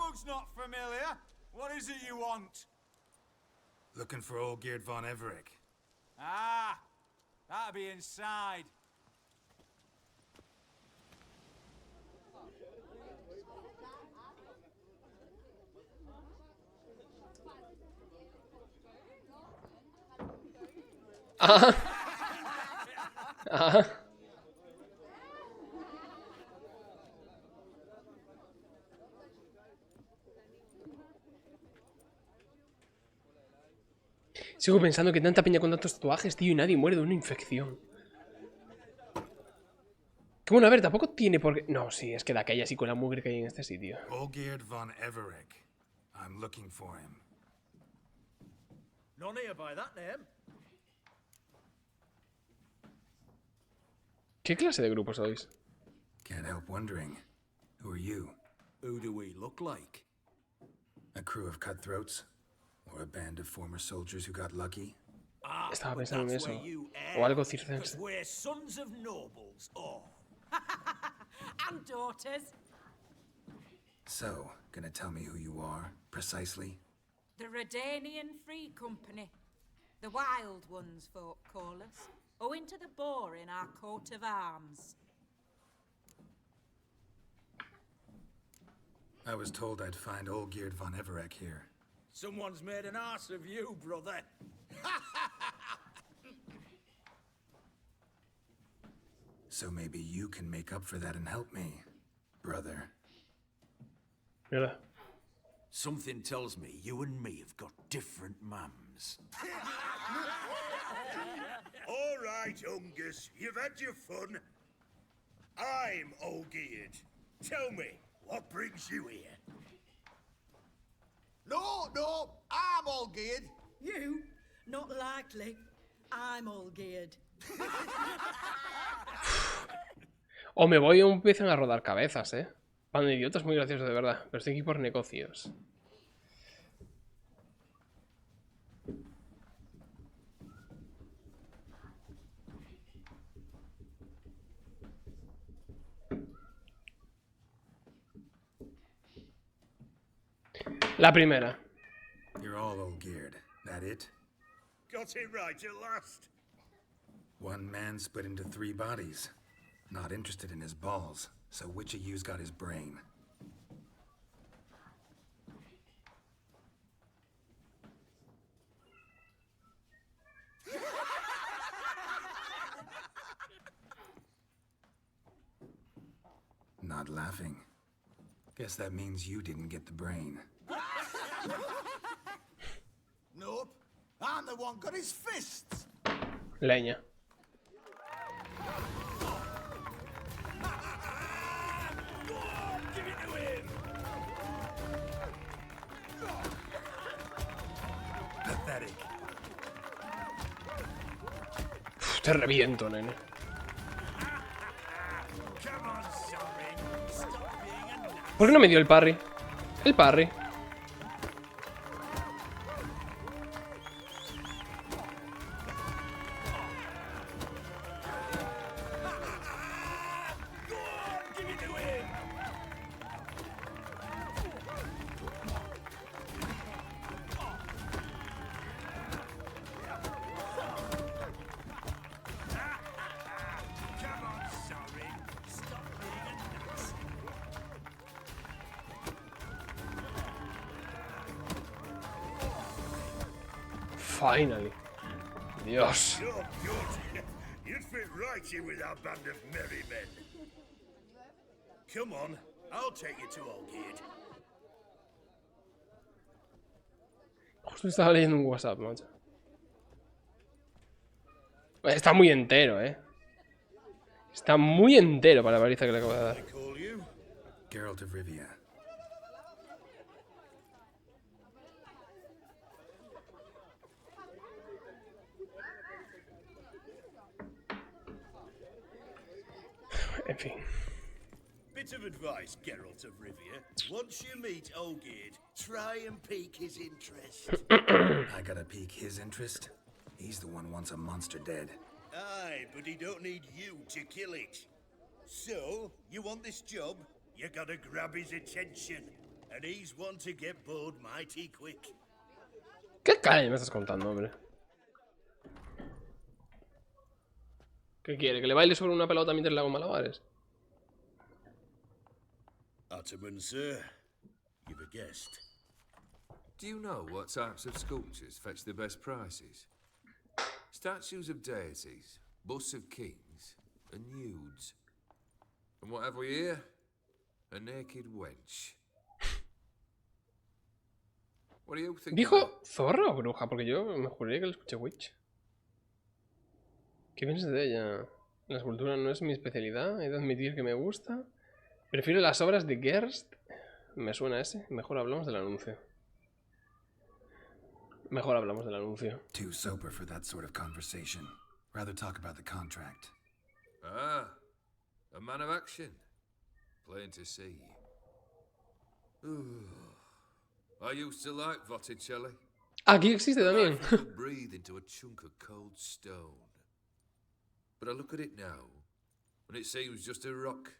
road's not familiar. What is it you want? Looking for Olgierd von Everec. Ah, that'll be inside. Ajá. Ajá. Sigo pensando que tanta peña con tantos tatuajes, tío, y nadie muere de una infección. Que bueno, a ver, tampoco tiene por qué... No, sí, es que de aquella sí con la mugre que hay en este sitio. Olgierd von Everec. I'm looking for him. None here by that name. ¿Qué clase de grupo sois? Can't help wondering. Who are you? Who do we look like? A crew of cutthroats? Or a band of former soldiers who got lucky? Ah, Estaba but pensando en that's eso. where you O algo err, circense. 'cause we're sons of nobles, all. And daughters. So, gonna tell me who you are, precisely? The Redanian Free Company. The Wild Ones, folk call us. Owing to the boar in our coat of arms. I was told I'd find Olgierd von Everec here. Someone's made an arse of you, brother. So maybe you can make up for that and help me, brother. Mira. Something tells me you and me have got different mums. All right, Ungus, you've had your fun. I'm Olgierd. Tell me, what brings you here? No, I'm Olgierd. You? Not likely. I'm all geared. O me voy o empiezan a rodar cabezas, Pan de idiotas muy gracioso, de verdad. Pero estoy aquí por negocios. La primera. You're all Olgierd. That it? Got it right at last. One man split into 3 bodies. Not interested in his balls, so which of you's got his brain? Not laughing. Guess that means you didn't get the brain. Nope. I'm the one got his fists. Leña. Give it to him. Pathetic. Uf, te reviento, nene. Come on, Sorin. Stop being a nut. ¿Por qué no me dio el parry? El parry. Give it to him. Come on, Sorin. Stop being a nut. Finally. Dios. You're good. You'd fit right in with our band of merry men. Come on, I'll take you to Olgierd. Justo estaba leyendo un WhatsApp, macho. Está muy entero, Está muy entero para la paliza que le acabo de dar. Call you? Geralt of Rivia. En fin. Bit of advice, Geralt of Rivia. Once you meet Olgierd, try and pique his interest. I gotta pique his interest. He's the one wants a monster dead. Aye, but he don't need you to kill it. So, you want this job? You gotta grab his attention. and he's one to get bored mighty quick. ¿Qué calle me estás contando, hombre? ¿Qué quiere? ¿Que le baile sobre una pelota mientras le hago malabares? Ataman, sir, you've a guest. Do you know what types of sculptures fetch the best prices? Statues of deities, busts of kings, and nudes. And what have we here? A naked wench. What do you think? ¿Dijo zorra o bruja? Porque yo me juré que le escuché witch. ¿Qué piensas de ella? La escultura no es mi especialidad, he de admitir que me gusta. Prefiero las obras de Gerst. Me suena ese. Mejor hablamos del anuncio. Mejor hablamos del anuncio. Too sober for that sort of conversation. Rather talk about the contract. Ah, a man of action. Plain to see. I used to like Botticelli. Aquí existe también. I could breathe into a chunk of cold stone. But I look at it now, and it seems just a rock,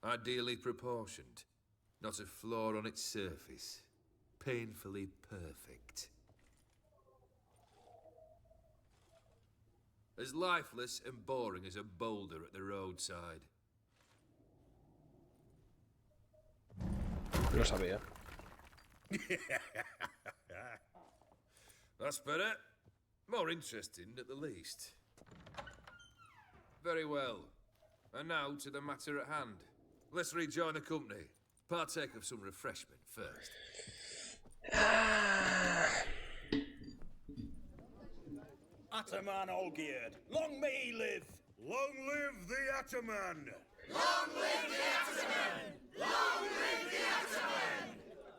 ideally proportioned, not a flaw on its surface, painfully perfect. As lifeless and boring as a boulder at the roadside. Lo sabía. That's better. More interesting, at the least. Very well. And now to the matter at hand. Let's rejoin the company. Partake of some refreshment first. Ataman Olgierd, long may he live! Long live the Ataman!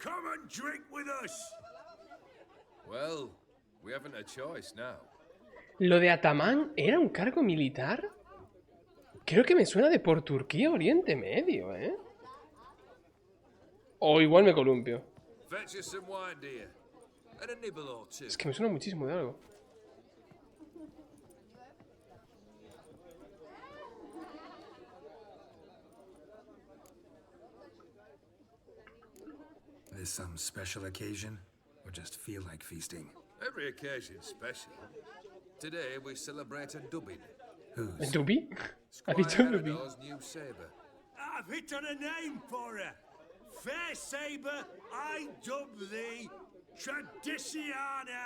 Come and drink with us! Well, we haven't a choice now. ¿Lo de Atamán era un cargo militar? Creo que me suena de por Turquía, Oriente Medio, ¿eh? O igual me columpio. Fetch us some wine, dear. And a nibble or two. Es que me suena muchísimo de algo. This some special occasion? Or just feel like feasting? Every occasion's special. Today we celebrate a dubbing. Whose? ¿Dubi? ¿Ha dicho Squire Dubi? Eleanor's new sabre. I've hit on a name for her. Fair Sabre, I dub thee Tradiciana.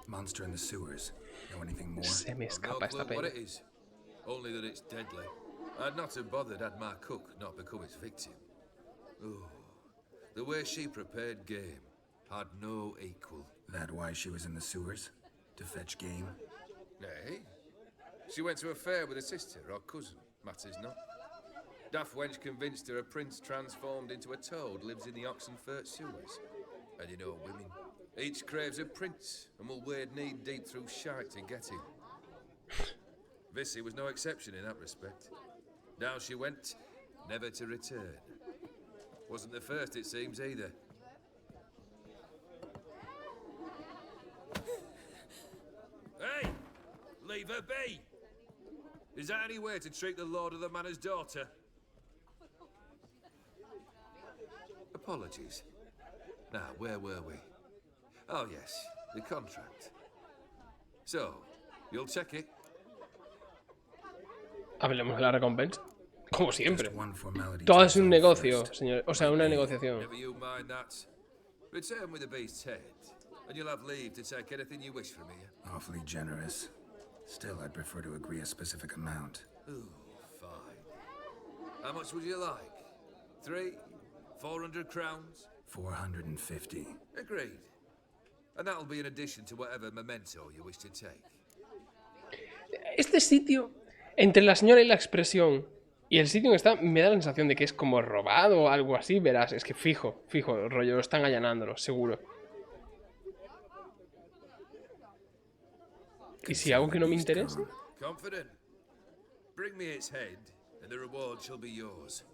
Monster in the sewers. Know anything more? Se me I've no escapa esta clue what peli. it is. Only that it's deadly. I'd not have bothered had my cook not become its victim. Oh, the way she prepared game had no equal. That why she was in the sewers? To fetch game? Nay, she went to a fair with a sister or cousin, matters not. Daft wench convinced her a prince transformed into a toad lives in the Oxenfurt sewers. And you know women, each craves a prince and will wade knee deep through shite to get him. Vissy was no exception in that respect. Down she went, never to return. Wasn't the first, it seems, either. Hey! Leave her be! Is that any way to treat the lord of the manor's daughter? Apologies. Now, where were we? Oh, yes, the contract. So, you'll check it? Hablemos de la recompensa. Como siempre. Just one formality. Todo to es un resolve negocio, first. señor. O sea, una negociación. Never you mind that. Return with the beast's head, and you'll have leave to take anything you wish from here. Awfully generous. Still, I'd prefer to agree a specific amount. Ooh, fine. How much would you like? 300, 400 crowns? 450. Agreed. And that'll be in addition to whatever memento you wish to take. Este sitio, entre la señora y la expresión, y el sitio en que está, me da la sensación de que es como robado o algo así, verás. Es que fijo, rollo, están allanándolo, seguro. ¿Y si algo que no me interesa? Confident. Bring me its head, and the reward shall be yours.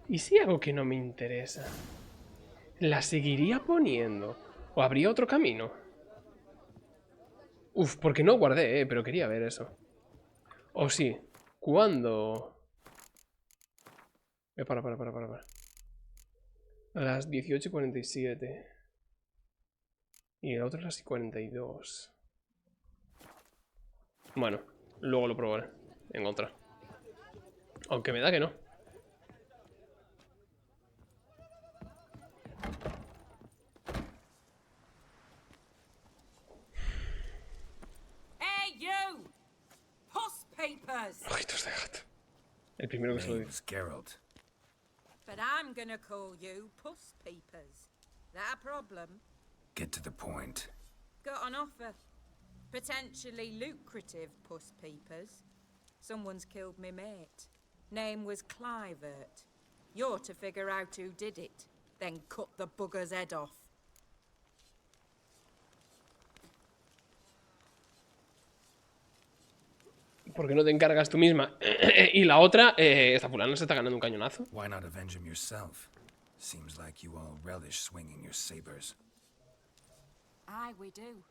¿Y si algo que no me interesa? ¿La seguiría poniendo? ¿O habría otro camino? Uf, porque no guardé, pero quería ver eso. O sí. ¿Cuándo? Para. A las 18:47. Y el otro a las 42. Bueno, luego lo probaré en otra. Aunque me da que no. Hey, you! Puss papers! Ojitos de gato. El primero que se lo dice. Name's Geralt. But I'm gonna call you Puss Peepers. That a problem? Get to the point. Got an offer. Potentially lucrative Puss Peepers. Someone's killed me mate. Name was Clivert. You're to figure out who did it, then cut the bugger's head off. ¿Por qué no te encargas tú misma? Y la otra, esta fulana se está ganando un cañonazo. Why not avenge him yourself? Seems like you all relish swinging your sabers. Aye, we do.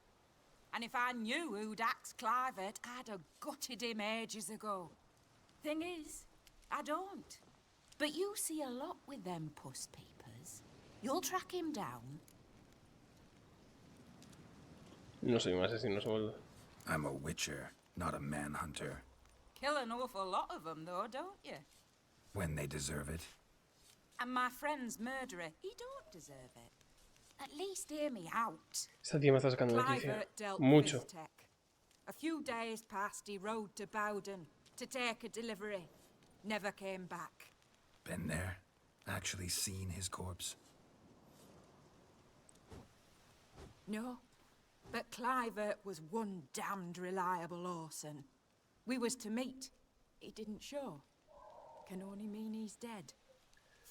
And if I knew who'd axed Clivert, I'd have gutted him ages ago. Thing is, I don't. But you see a lot with them Puss Peepers. You'll track him down. No soy un asesino sueldo. I'm a witcher, not a manhunter. Kill an awful lot of them, though, don't you? When they deserve it. And my friend's murderer, he don't deserve it. At least hear me out. Esta tía me está sacando de quicio. Clivert dealt Mucho. with Tech. A few days passed, he rode to Bowden to take a delivery. Never came back. Been there? Actually seen his corpse? No, but Clivert was one damned reliable Orson. We was to meet. He didn't show. Can only mean he's dead.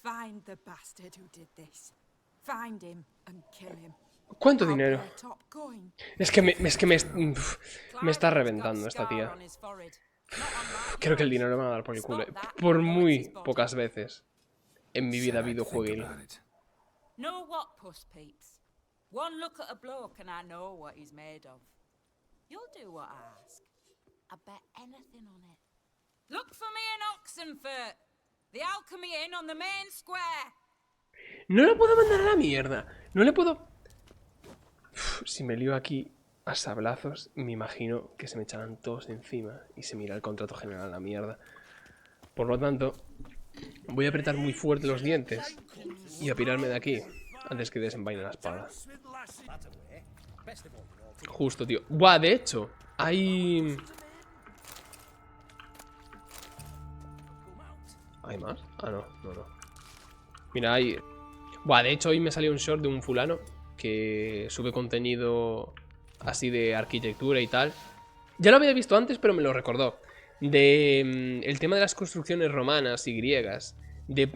Find the bastard who did this. Find him and kill him. ¿Cuánto I'll dinero? pay top coin. Es que me está reventando esta tía. Scar on his forehead. Not unlike Creo que el dinero me va a dar por el culo. Por muy pocas veces en mi vida Said I'd think videojueguil. about it. Know what, Puss Peeps? One look at a bloke and I know what he's made of. You'll do what I ask. I bet anything on it. Look for me in Oxenfurt. The Alchemy Inn on the main square. No lo puedo mandar a la mierda. No le puedo... Uf, si me lío aquí a sablazos, me imagino que se me echarán todos encima y se mira el contrato general a la mierda. Por lo tanto, voy a apretar muy fuerte los dientes y a pirarme de aquí antes que desenvaine la espada. Justo, tío. Buah, de hecho, hay... ¿Hay más? Ah, no. Mira, hay... Buah, de hecho hoy me salió un short de un fulano que sube contenido así de arquitectura y tal. Ya lo había visto antes, pero me lo recordó. De el tema de las construcciones romanas y griegas. De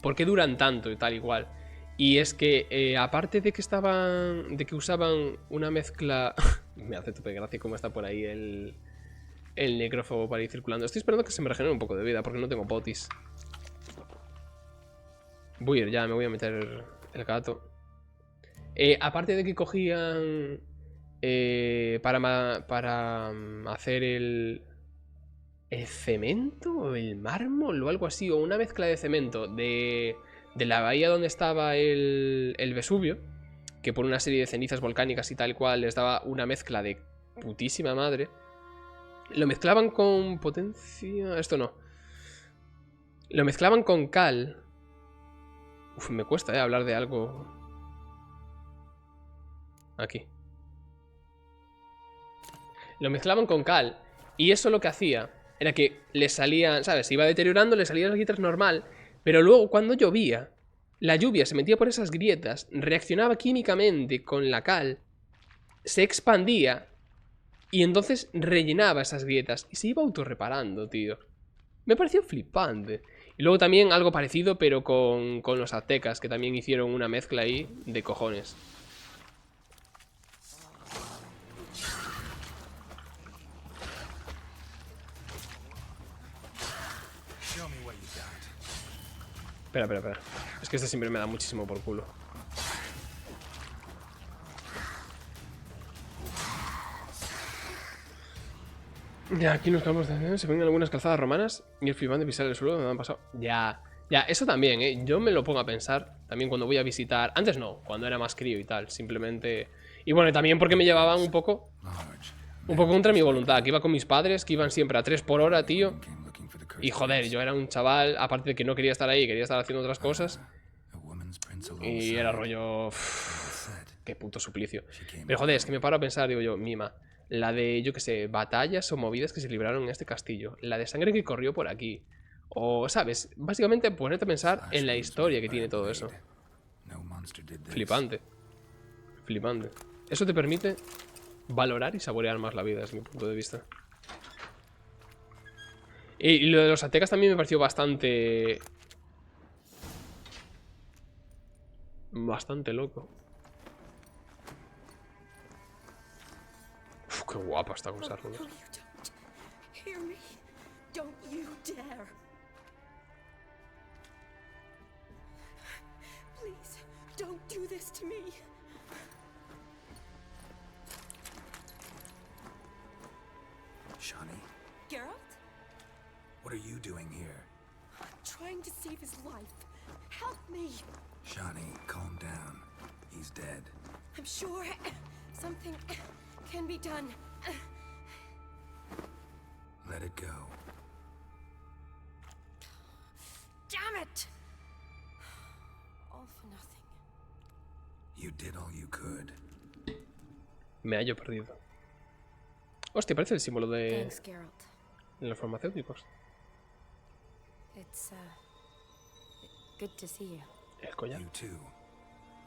por qué duran tanto y tal igual. Y es que aparte de que usaban una mezcla... Me hace tope gracia cómo está por ahí el necrófago para ir circulando. Estoy esperando que se me regenere un poco de vida porque no tengo potis. Voy a ir ya, me voy a meter el gato. Aparte de que cogían para hacer el cemento o el mármol o algo así, o una mezcla de cemento de la bahía donde estaba el Vesubio, que por una serie de cenizas volcánicas y tal cual les daba una mezcla de putísima madre. Lo mezclaban con potencia... Esto no. Lo mezclaban con cal. Uf, me cuesta hablar de algo. Aquí. Lo mezclaban con cal. Y eso lo que hacía era que le salían, ¿sabes? Se iba deteriorando, le salían las grietas normal. Pero luego cuando llovía, la lluvia se metía por esas grietas, reaccionaba químicamente con la cal, se expandía y entonces rellenaba esas grietas. Y se iba autorreparando, tío. Me pareció flipante. Y luego también algo parecido, pero con los aztecas, que también hicieron una mezcla ahí de cojones. Espera. Es que este siempre me da muchísimo por culo. Ya, aquí nos calmamos de... Se ven algunas calzadas romanas y el flipante de pisar el suelo donde han pasado. Ya, eso también, ¿eh? Yo me lo pongo a pensar también cuando voy a visitar... Antes no, cuando era más crío y tal, simplemente... Y bueno, también porque me llevaban un poco contra mi voluntad, que iba con mis padres, que iban siempre a 3 por hora, tío. Y joder, yo era un chaval, aparte de que no quería estar ahí, quería estar haciendo otras cosas. Y era rollo... Qué puto suplicio. Pero joder, es que me paro a pensar, digo yo, Mima, la de, yo qué sé, batallas o movidas que se libraron en este castillo, la de sangre que corrió por aquí, o, ¿sabes? Básicamente ponerte a pensar en la historia que tiene todo eso. Flipante. Flipante. Eso te permite valorar y saborear más la vida, desde mi punto de vista. Y lo de los aztecas también me pareció bastante loco. Uf, qué guapa está con esa runa. Hear me? Don't you dare. Please, don't do this to me. Shani, Geralt? what are you doing here? I'm trying to save his life. Help me. Shani, calm down. He's dead. I'm sure something can be done. Let it go. Damn it! All for nothing. You did all you could. Me hallo perdido. Hostia, parece el símbolo de Thanks, Geralt. los farmacéuticos. It's, good to see you. El collar. You too.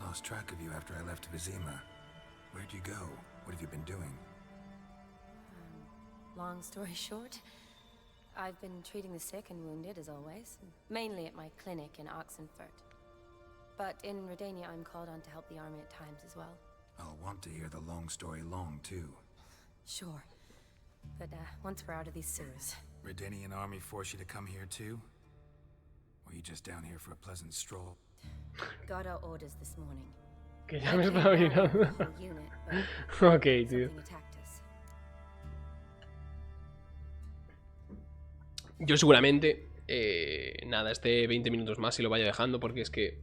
Lost track of you after I left Vizima. Where'd you go? What have you been doing? Long story short, I've been treating the sick and wounded, as always. Mainly at my clinic in Oxenfurt. But in Redania, I'm called on to help the army at times as well. I'll want to hear the long story long, too. Sure. But, once we're out of these sewers. Redanian army force you to come here, too? Or are you just down here for a pleasant stroll? Got our orders this morning. Que ya me estaba mirando. Unit, but Ok, tío. something attacked us. Yo seguramente, nada, esté 20 minutos más y lo vaya dejando porque es que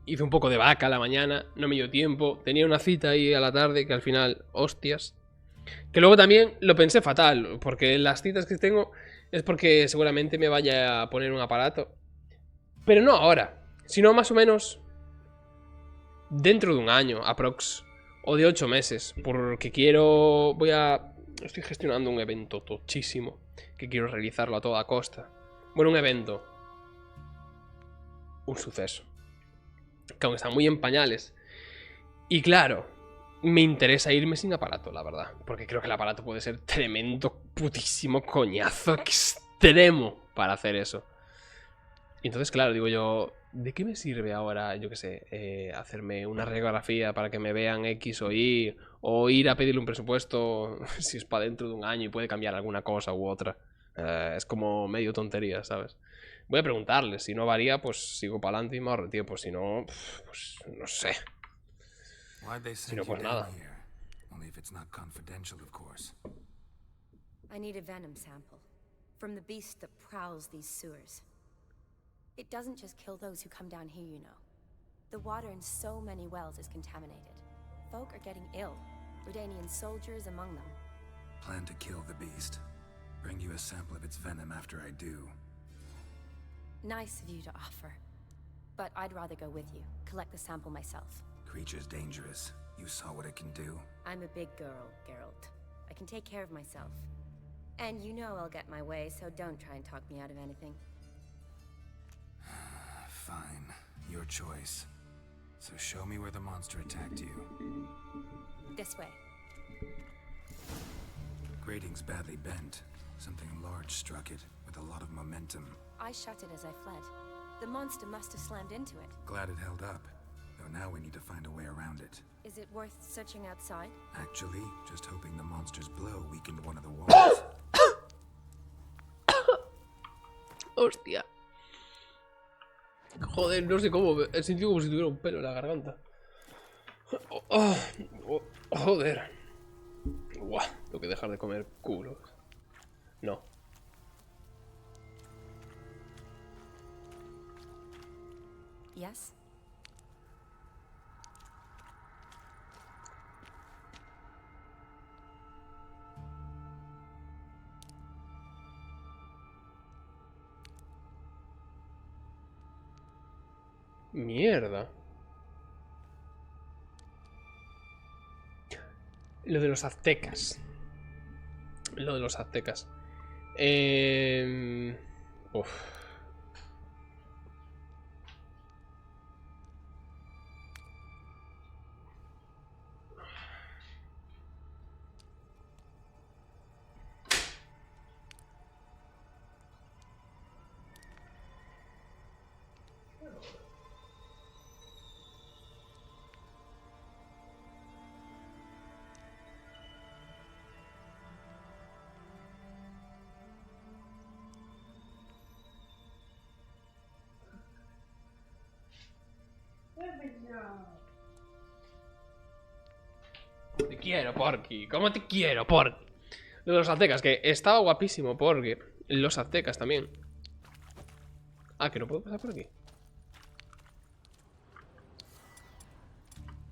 hice un poco de vaca a la mañana, no me dio tiempo, tenía una cita ahí a la tarde que al final, hostias. Que luego también lo pensé fatal, porque las citas que tengo es porque seguramente me vaya a poner un aparato. Pero no ahora, sino más o menos dentro de un año, aprox, o de 8 meses, porque estoy gestionando un evento tochísimo que quiero realizarlo a toda costa. Bueno, un evento, un suceso, que aún están muy en pañales. Y claro, me interesa irme sin aparato, la verdad, porque creo que el aparato puede ser tremendo, putísimo coñazo extremo para hacer eso. Y entonces, claro, digo yo, ¿de qué me sirve ahora, yo qué sé, hacerme una radiografía para que me vean X o Y, o ir a pedirle un presupuesto si es para dentro de un año y puede cambiar alguna cosa u otra? Es como medio tontería, ¿sabes? Voy a preguntarle, si no varía, pues sigo para adelante y me ahorro tiempo, si no, pues no sé. Si no, pues nada. I need a venom sample from the beast that prowls these sewers. It doesn't just kill those who come down here, you know. The water in so many wells is contaminated. Folk are getting ill. Redanian soldiers among them. Plan to kill the beast. Bring you a sample of its venom after I do. Nice of you to offer. But I'd rather go with you, collect the sample myself. Creature's dangerous. You saw what it can do. I'm a big girl, Geralt. I can take care of myself. And you know I'll get my way, so don't try and talk me out of anything. Fine. Your choice. So show me where the monster attacked you. This way. Grating's badly bent. Something large struck it, with a lot of momentum. I shut it as I fled. The monster must have slammed into it. Glad it held up. Though now we need to find a way around it. Is it worth searching outside? Actually, just hoping the monster's blow weakened one of the walls. Hostia. Joder, no sé cómo. He sentido como si tuviera un pelo en la garganta. Joder. Buah, tengo que dejar de comer culo. No. Yes? Mierda. Lo de los aztecas. Lo de los aztecas. Uf. Te quiero, Porky. ¿Cómo te quiero, Porky? Lo de los aztecas, que estaba guapísimo, Porky. Los aztecas también. Ah, que no puedo pasar por aquí.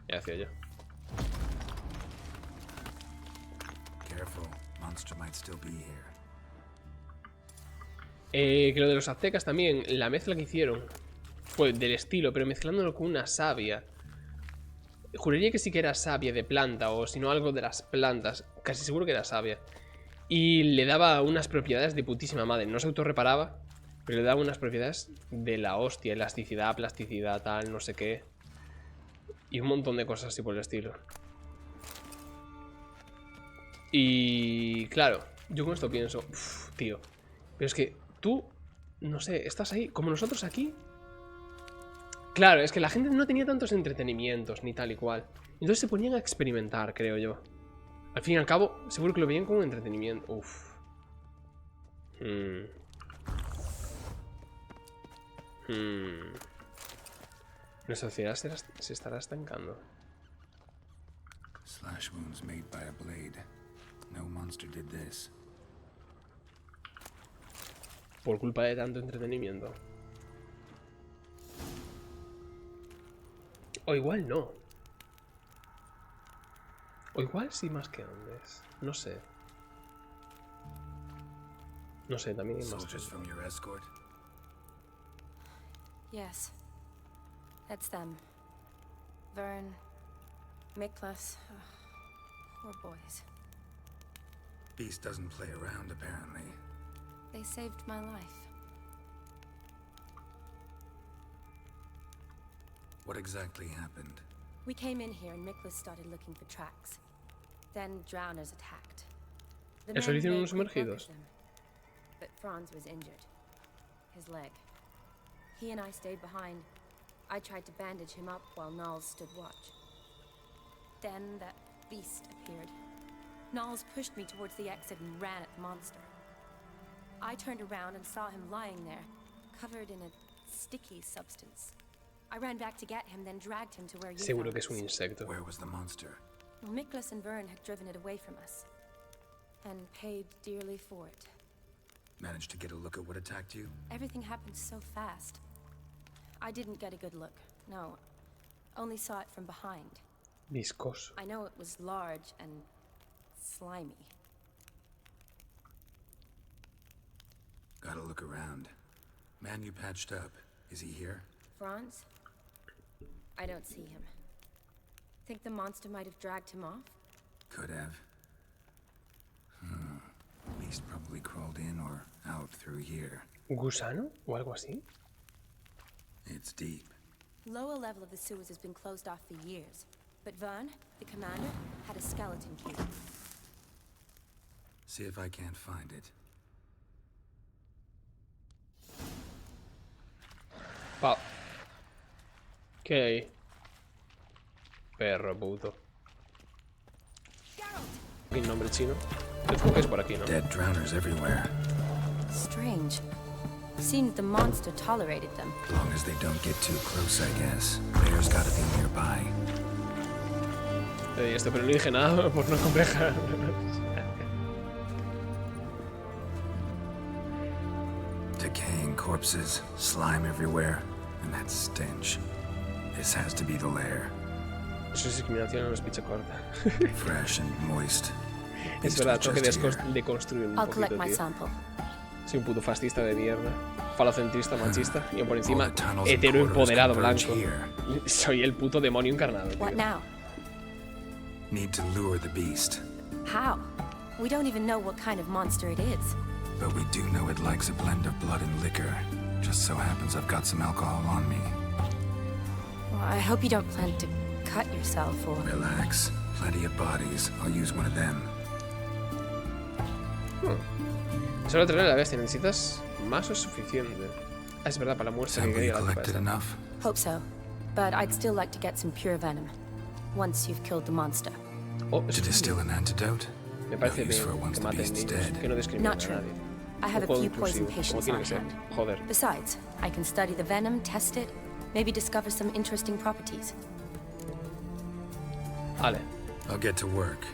Ya decía yo. Careful, monster might still be here. Que lo de los aztecas también, la mezcla que hicieron fue del estilo, pero mezclándolo con una savia. Juraría que sí que era savia de planta, o si no algo de las plantas. Casi seguro que era savia. Y le daba unas propiedades de putísima madre. No se autorreparaba, pero le daba unas propiedades de la hostia. Elasticidad, plasticidad, tal, no sé qué. Y un montón de cosas así por el estilo. Y claro, yo con esto pienso, uff, tío. Pero es que tú, no sé, estás ahí, como nosotros aquí. Claro, es que la gente no tenía tantos entretenimientos, ni tal y cual. Entonces se ponían a experimentar, creo yo. Al fin y al cabo, seguro que lo veían como entretenimiento. Uff. La sociedad se estará estancando. Slash wounds made by a blade. No monster did this. Por culpa de tanto entretenimiento. O igual no. O igual sí más que antes. No sé. No sé, también hay más. Soldiers from your escort? Yes. That's them. Vern, Miklas. Poor boys. Beast doesn't play around, apparently. They saved my life. What exactly happened? We came in here and Miklas started looking for tracks. Then drowners attacked. The Eso lo men hicieron made unos quick work sumergidos. of them. But Franz was injured. His leg. He and I stayed behind. I tried to bandage him up while Nals stood watch. Then that beast appeared. Nals pushed me towards the exit and ran at the monster. I turned around and saw him lying there, covered in a sticky substance. I ran back to get him, then dragged him to where you Seguro found que es un us. insecto. Where was the monster? Well, Miklas and Vern had driven it away from us. And paid dearly for it. Managed to get a look at what attacked you? Everything happened so fast. I didn't get a good look, no. Only saw it from behind. Viscoso. I know it was large and slimy. Gotta look around. Man you patched up, is he here? Franz? I don't see him. Think the monster might have dragged him off? Could have. Beast probably crawled in or out through here. ¿Gusano? ¿O algo así? It's deep. Lower level of the sewers has been closed off for years. But Vern, the commander, had a skeleton key. See if I can't find it. Pa. ¿Qué hay? Perro puto. ¿Qué nombre chino? Creo que es por aquí, ¿no? Dead drowners everywhere. Strange. Seemed the monster tolerated them. As long as they don't get too close, I guess. Bear's gotta be nearby. Esto, pero no dije nada por no complejar. Corpses, slime everywhere, and that stench. This has to be the lair. Eso es discriminación en los bichos corta. Fresh and moist. Es verdad, tengo que deconstruir un I'll collect poquito, my tío. sample. Soy un puto fascista de mierda. Falocentrista, machista. Y por All encima, the tunnels and hetero corridors empoderado converge blanco. here. Soy el puto demonio encarnado, tío. What now? Need to lure the beast, How? We don't even know what kind of monster it is. but we do know it likes a blend of blood and liquor. Just so happens I've got some alcohol on me. Well, I hope you don't plan to cut yourself or... Relax. Plenty of bodies. I'll use one of them. Solo traer a la bestia. ¿Necesitas más o es suficiente? Ah, es verdad, para la muestra que Sample you quería la tipa collected esta. enough? Hope so. But I'd still like to get some pure venom. Once you've killed the monster. Oh, To eso distill an antidote? me parece No use bien for it once que the maten beast's niños, dead. que no discriminen Not a true. nadie. I have Un a juego few poison inclusivo, como patients tiene on que ser. hand. Joder. Besides, I can study the venom, test it, maybe discover some interesting properties. Vale. I'll get to work.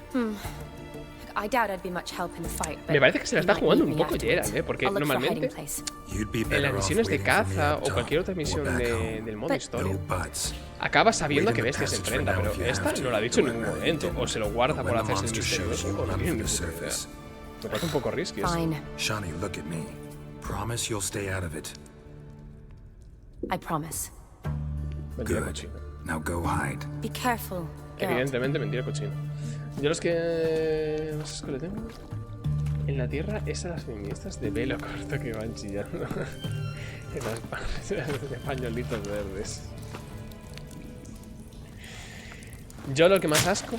I doubt I'd be much help in the fight, but Me parece que se la you está might jugando need un me poco afterwards. Geralt, porque I'll look for a hiding normalmente place. You'd be en better las off misiones de waiting for me caza up o cualquier top otra or misión back del modo But- historia, No buts. acabas sabiendo Wait que in the bestia se passage for enfrenta, now pero if you esta have to, no lo ha dicho en though I ningún really momento. didn't. O se lo guarda But por when the hacerse el monster shows misterioso you, o no run tiene for the ni puta idea. surface. Me parece un poco risky eso. Fine. Shawnee, look at me. Promise you'll stay out of it. I promise. Mentira Good. cochina. Now go hide. Be careful, Geralt. Evidentemente mentira cochina. Yo los que más asco le tengo en la tierra es a las feministas de pelo corto que van chillando. Esas pañuelitos verdes. Yo lo que más asco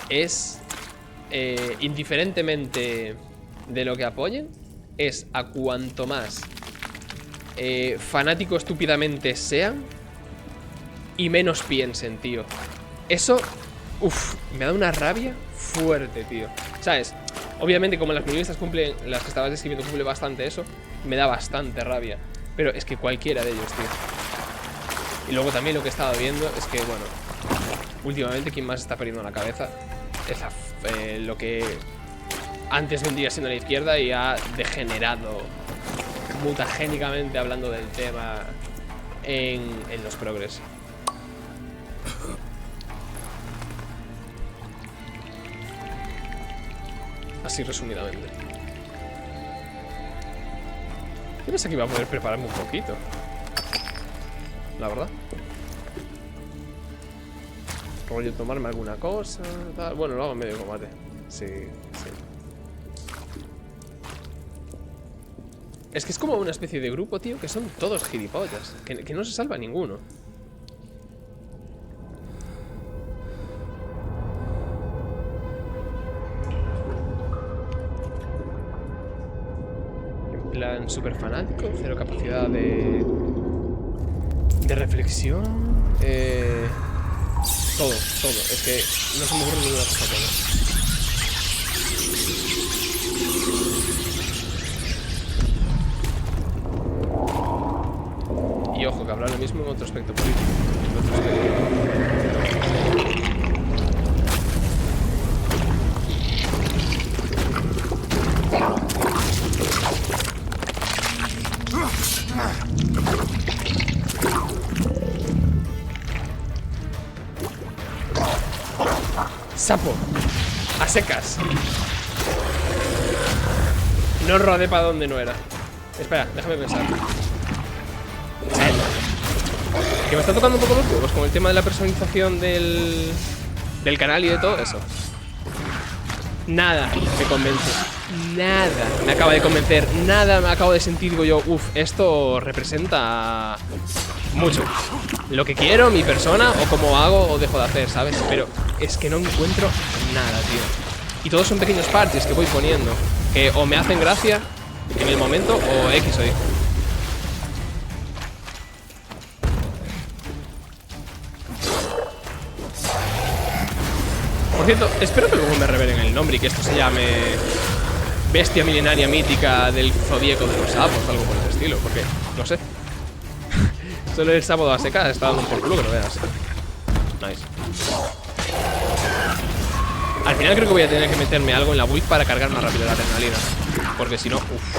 es, indiferentemente de lo que apoyen, es a cuanto más fanático estúpidamente sean y menos piensen, tío. Eso, uff, me da una rabia fuerte, tío. ¿Sabes? Obviamente, como las feministas cumplen, las que estabas describiendo cumple bastante eso, me da bastante rabia. Pero es que cualquiera de ellos, tío. Y luego también lo que he estado viendo es que, bueno, últimamente quien más está perdiendo la cabeza es lo que antes vendría siendo la izquierda y ha degenerado mutagénicamente hablando del tema en los progres. Así resumidamente. Yo pensé que iba a poder prepararme un poquito, la verdad. Rollo tomarme alguna cosa, tal. Bueno, lo hago en medio combate. Sí, sí. Es que es como una especie de grupo, tío, que son todos gilipollas. Que no se salva ninguno. En plan súper fanático, cero capacidad de reflexión. Todo. Es que no se me ocurre ninguna cosa buena. Y ojo, que habrá lo mismo en otro aspecto político. En otro aspecto. Sapo. A secas. No rodé para donde no era. Espera, déjame pensar. Que me está tocando un poco los huevos con el tema de la personalización del canal y de todo eso. Nada me convence. Nada me acaba de convencer. Nada me acabo de sentir, digo yo, uff, esto representa mucho lo que quiero, mi persona, o cómo hago o dejo de hacer, ¿sabes? Pero es que no encuentro nada, tío. Y todos son pequeños parches que voy poniendo, que o me hacen gracia en el momento o X o Y. Por cierto, espero que luego me revelen el nombre y que esto se llame Bestia Milenaria Mítica del Zodíaco de los Sapos o algo por el estilo, porque, no sé. Solo el sábado a seca está dando un por culo que no veas. Nice. Al final creo que voy a tener que meterme algo en la build para cargar más rápido la adrenalina, porque si no, uff.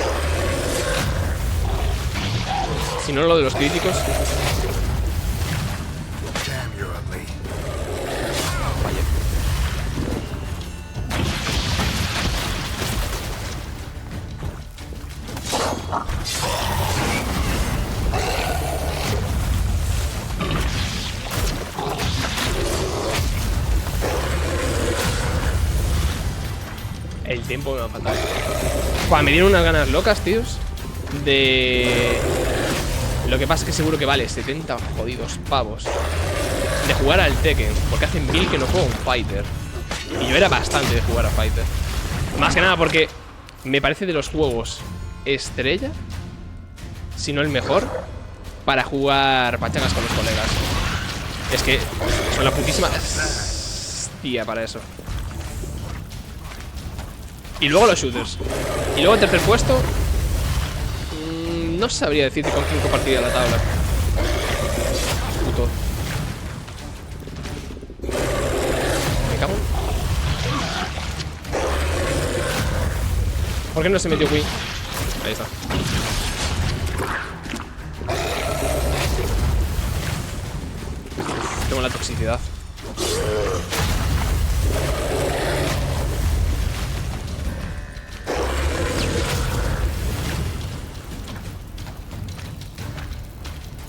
Si no, lo de los críticos. Damn, you're ugly. Vaya. El tiempo me va a faltar. Buah, me dieron unas ganas locas, tíos. De... Lo que pasa es que seguro que vale 70 jodidos pavos de jugar al Tekken, porque hace 1000 que no juego un Fighter. Y yo era bastante de jugar a Fighter. Más que nada porque me parece de los juegos estrella, si no el mejor, para jugar pachangas con los colegas. Es que son la putísima hostia para eso. Y luego los shooters. Y luego el tercer puesto, no sabría decirte con quién compartiría la tabla. Puto. Me cago. ¿Por qué no se metió Wii? Ahí está. Tengo la toxicidad.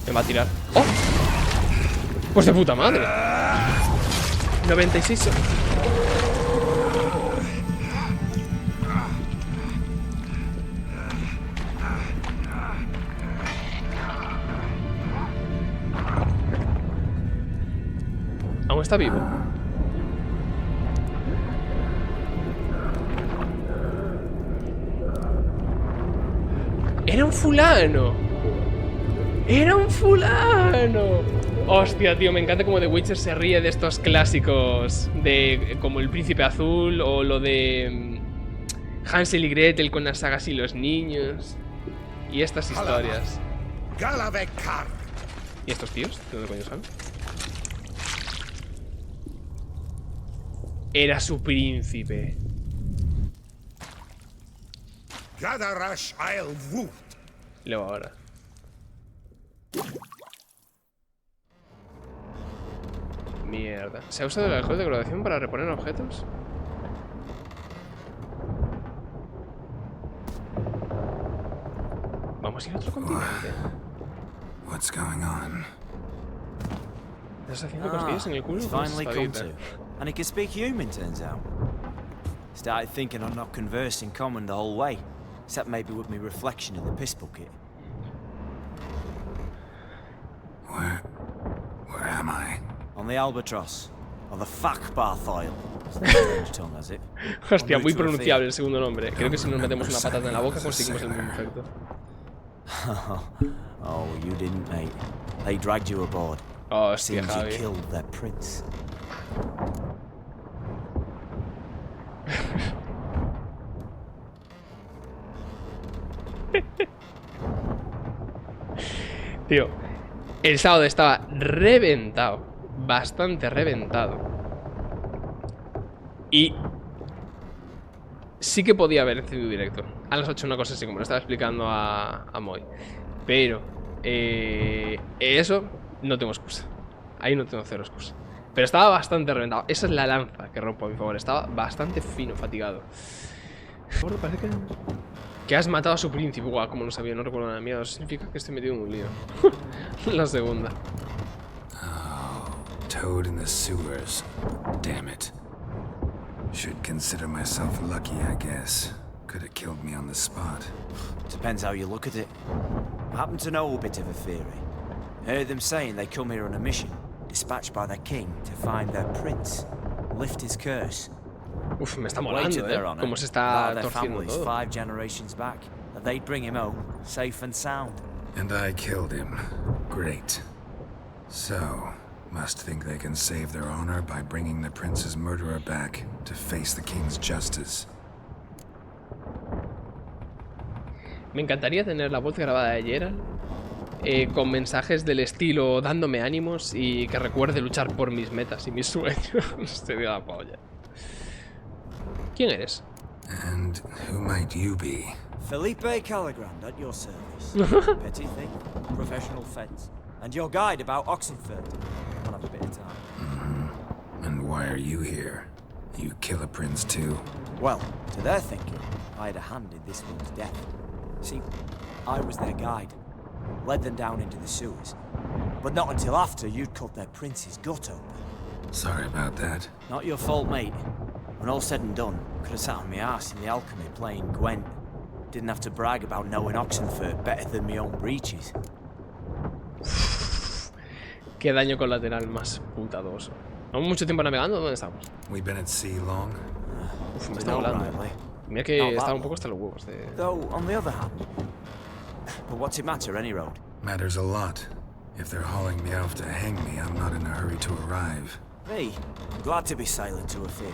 Me va a tirar. ¡Oh! Pues de puta madre. 96. Aún está vivo. Era un fulano. ¡Era un fulano! Hostia, tío, me encanta como The Witcher se ríe de estos clásicos de como El Príncipe Azul o lo de Hansel y Gretel con las sagas y los niños y estas historias. ¿Y estos tíos? ¿De dónde coño son? Era su príncipe. Y luego ahora. Mierda. ¿Se ha usado el alcohol de graduación para reponer objetos? Vamos a ir a otro continente. What's going on? ¿Estás haciendo cosquillas en el culo? Finally come to. And he can speak human, turns out. Started thinking I'm not conversing common the whole way, except maybe with me reflection in the piss bucket. Where am I? On the Albatross. Or the Fakbarth Isle. It's not a strange tongue, has it? Hostia, muy pronunciable el segundo nombre. Creo que si nos metemos una patata en la boca conseguimos el mismo efecto. Oh, you didn't, mate. They dragged you aboard. Oh, hostia, Seems you Javi. killed their prince. Tío, el sábado estaba reventado. Bastante reventado. Y sí que podía haber encendido directo a las 8, una cosa así, como lo estaba explicando a Moy. Pero eso no tengo excusa. Ahí no tengo cero excusa. Pero estaba bastante reventado. Esa es la lanza que rompo a mi favor. Estaba bastante fino, fatigado. Parece que has matado a su príncipe. Guau, como no sabía, no recuerdo nada miedo. Eso significa que estoy metido en un lío. La segunda. Oh, Toad in the sewers. Damn it. Should consider myself lucky, I guess. Could have killed me on the spot. Depends how you look at it. I happen to know a bit of a theory. Heard them saying they come here on a mission, dispatched by their king to find their prince, lift his curse. Uf, me está molando, cómo se está torciendo todo. 5 generations back, that they'd bring him home, safe and sound. And I killed him. Great. So, must think they can save their honor by bringing the prince's murderer back to face the king's justice. Me encantaría tener la voz grabada de Geralt con mensajes del estilo dándome ánimos y que recuerde luchar por mis metas y mis sueños. Sería la polla. ¿Quién eres? And who might you be? Felipe Caligrand at your service. Petty thief, professional fence, and your guide about Oxenfurt. I'll have a bit of time. And why are you here? You kill a prince too? Well, to their thinking, I had a hand in this one's death. See, I was their guide. Led them down into the sewers. But not until after you'd cut their prince's gut open. Sorry about that. Not your fault, mate. When all said and done, could have sat on my arse in the alchemy playing Gwent. Didn't have to brag about knowing Oxenfurt better than my own breeches. Qué daño colateral más putadoso. ¿Llevamos mucho tiempo navegando? ¿Dónde estamos? We've been at sea long? Uf, me está volando. Mira que estaba un poco hasta los huevos de... Though, on the other hand... But what's it matter, any road? Matters a lot. If they're hauling me off to hang me, I'm not in a hurry to arrive. Me? I'm glad to be sailing to a fair.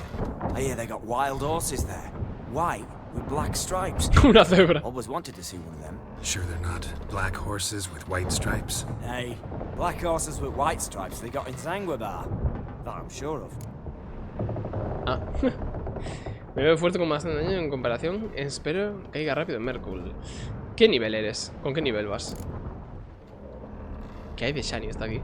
I hear they got wild horses there. White, with black stripes. Una cebra. Always wanted to see one of them. Sure they're not black horses with white stripes? Hey, black horses with white stripes they got in Zanguebar. That I'm sure of. Ah. Me veo fuerte con más daño en comparación. Espero que caiga rápido en Merkul. ¿Qué nivel eres? ¿Con qué nivel vas? ¿Qué hay de Shani? Está aquí.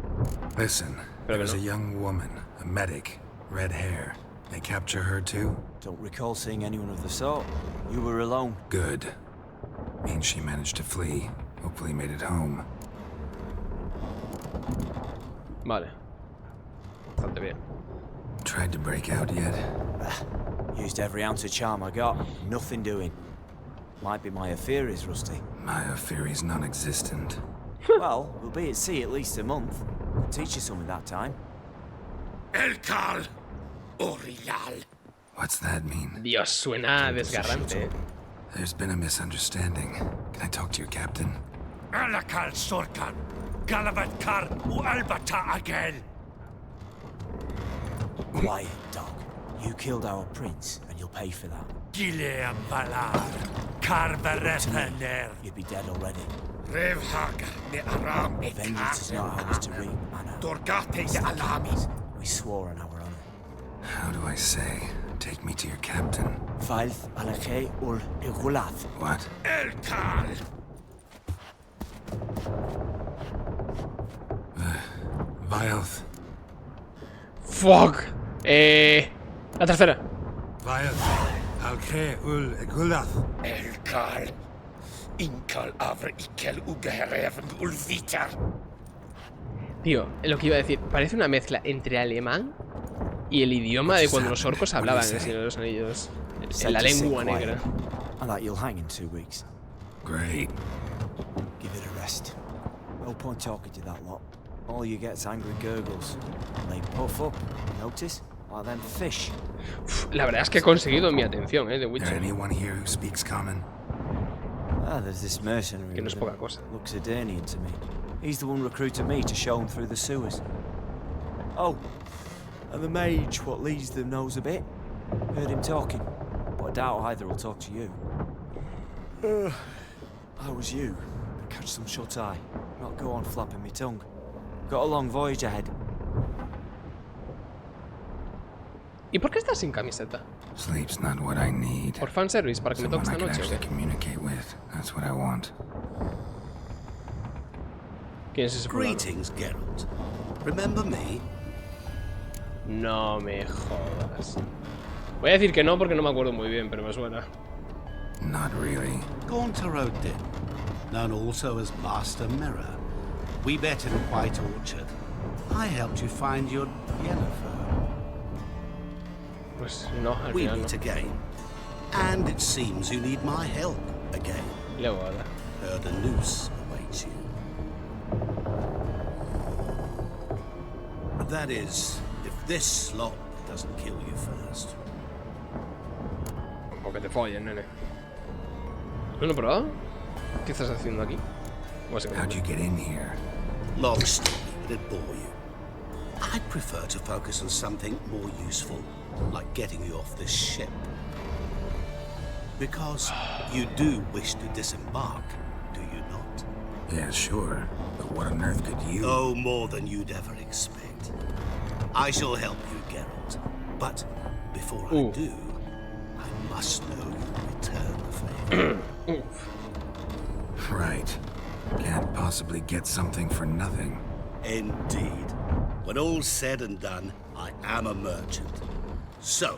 Listen, there's a young woman, a medic, red hair. They capture her too? Don't recall seeing anyone of the sort. You were alone. Good. Means she managed to flee. Hopefully made it home. Vale. Bastante bien. Tried to break out yet? Used every ounce of charm I got. Nothing doing. Might be my Aetheri's rusty. My Aetheri's non-existent. Well, we'll be at sea at least a month. Could teach you some of that time. Elkal Orial. What's that mean? Dios, suena desgarrante. There's been a misunderstanding. Can I talk to your captain? Alakal Sorkan. Galavat Kar Albata Agel. Quiet, dog. You killed our prince, and you'll pay for that. Gileam Valar. Karverepener. You'd be dead already. Revhaga ne Aram Vengeance is not ours to reap, Anna. Dorgate ye Alamis. We swore on our honor. How do I say? Take me to your captain. Failth Alake ul Igulath. What? Elkal. Vilth. Fuck. La tercera. Vilth. Alke ul Igulath. Elkal. Inkal Avre Ikel Ugereven Ulvitar. Tío, lo que iba a decir, parece una mezcla entre alemán y el idioma de cuando los orcos hablaban en el Señor de los Anillos. En la lengua negra. I thought you'll hang in 2 weeks. Great. Give it a rest. No point talking to that lot. All you get's angry gurgles. They puff up, notice? Like them fish. La verdad es que he conseguido mi atención, The There Witcher. anyone here who speaks common? Ah, there's this mercenary. Que no es with poca him. cosa. Looks Edirnean to me. He's the one recruited me to show him through the sewers. Oh, and the mage what leads them knows a bit. Heard him talking, but I doubt either will talk to you. How was you? Catch some shut-eye. Not go on flapping me tongue. Got a long voyage ahead. ¿Y por qué estás sin camiseta? Sleep's not what I need. ¿Por fanservice? ¿Para que me Someone toque I esta can noche o actually qué? communicate with. That's what I want. ¿Quién es ese fulano? Greetings, Geralt. Remember me? No me jodas. Voy a decir que no porque no me acuerdo muy bien, pero me suena. Not really. Gaunter Odin, known also as Master Mirror. We met in White Orchard. I helped you find your Yennefer. Pues no, al We final no. meet again. And it seems you need my help again. Y luego ahora. Heard a noose awaits you. That is, if this slot doesn't kill you first. O que te follen, nene. ¿No lo he probado? ¿Qué estás haciendo aquí? How'd you get in here? Long story, but it bore you. I'd prefer to focus on something more useful, like getting you off this ship. Because you do wish to disembark, do you not? Yeah, sure. But what on earth could you... Oh, more than you'd ever expect. I shall help you, Geralt. But before I do, I must know you return the favor. Right. Can't possibly get something for nothing. Indeed. When all's said and done, I am a merchant. So,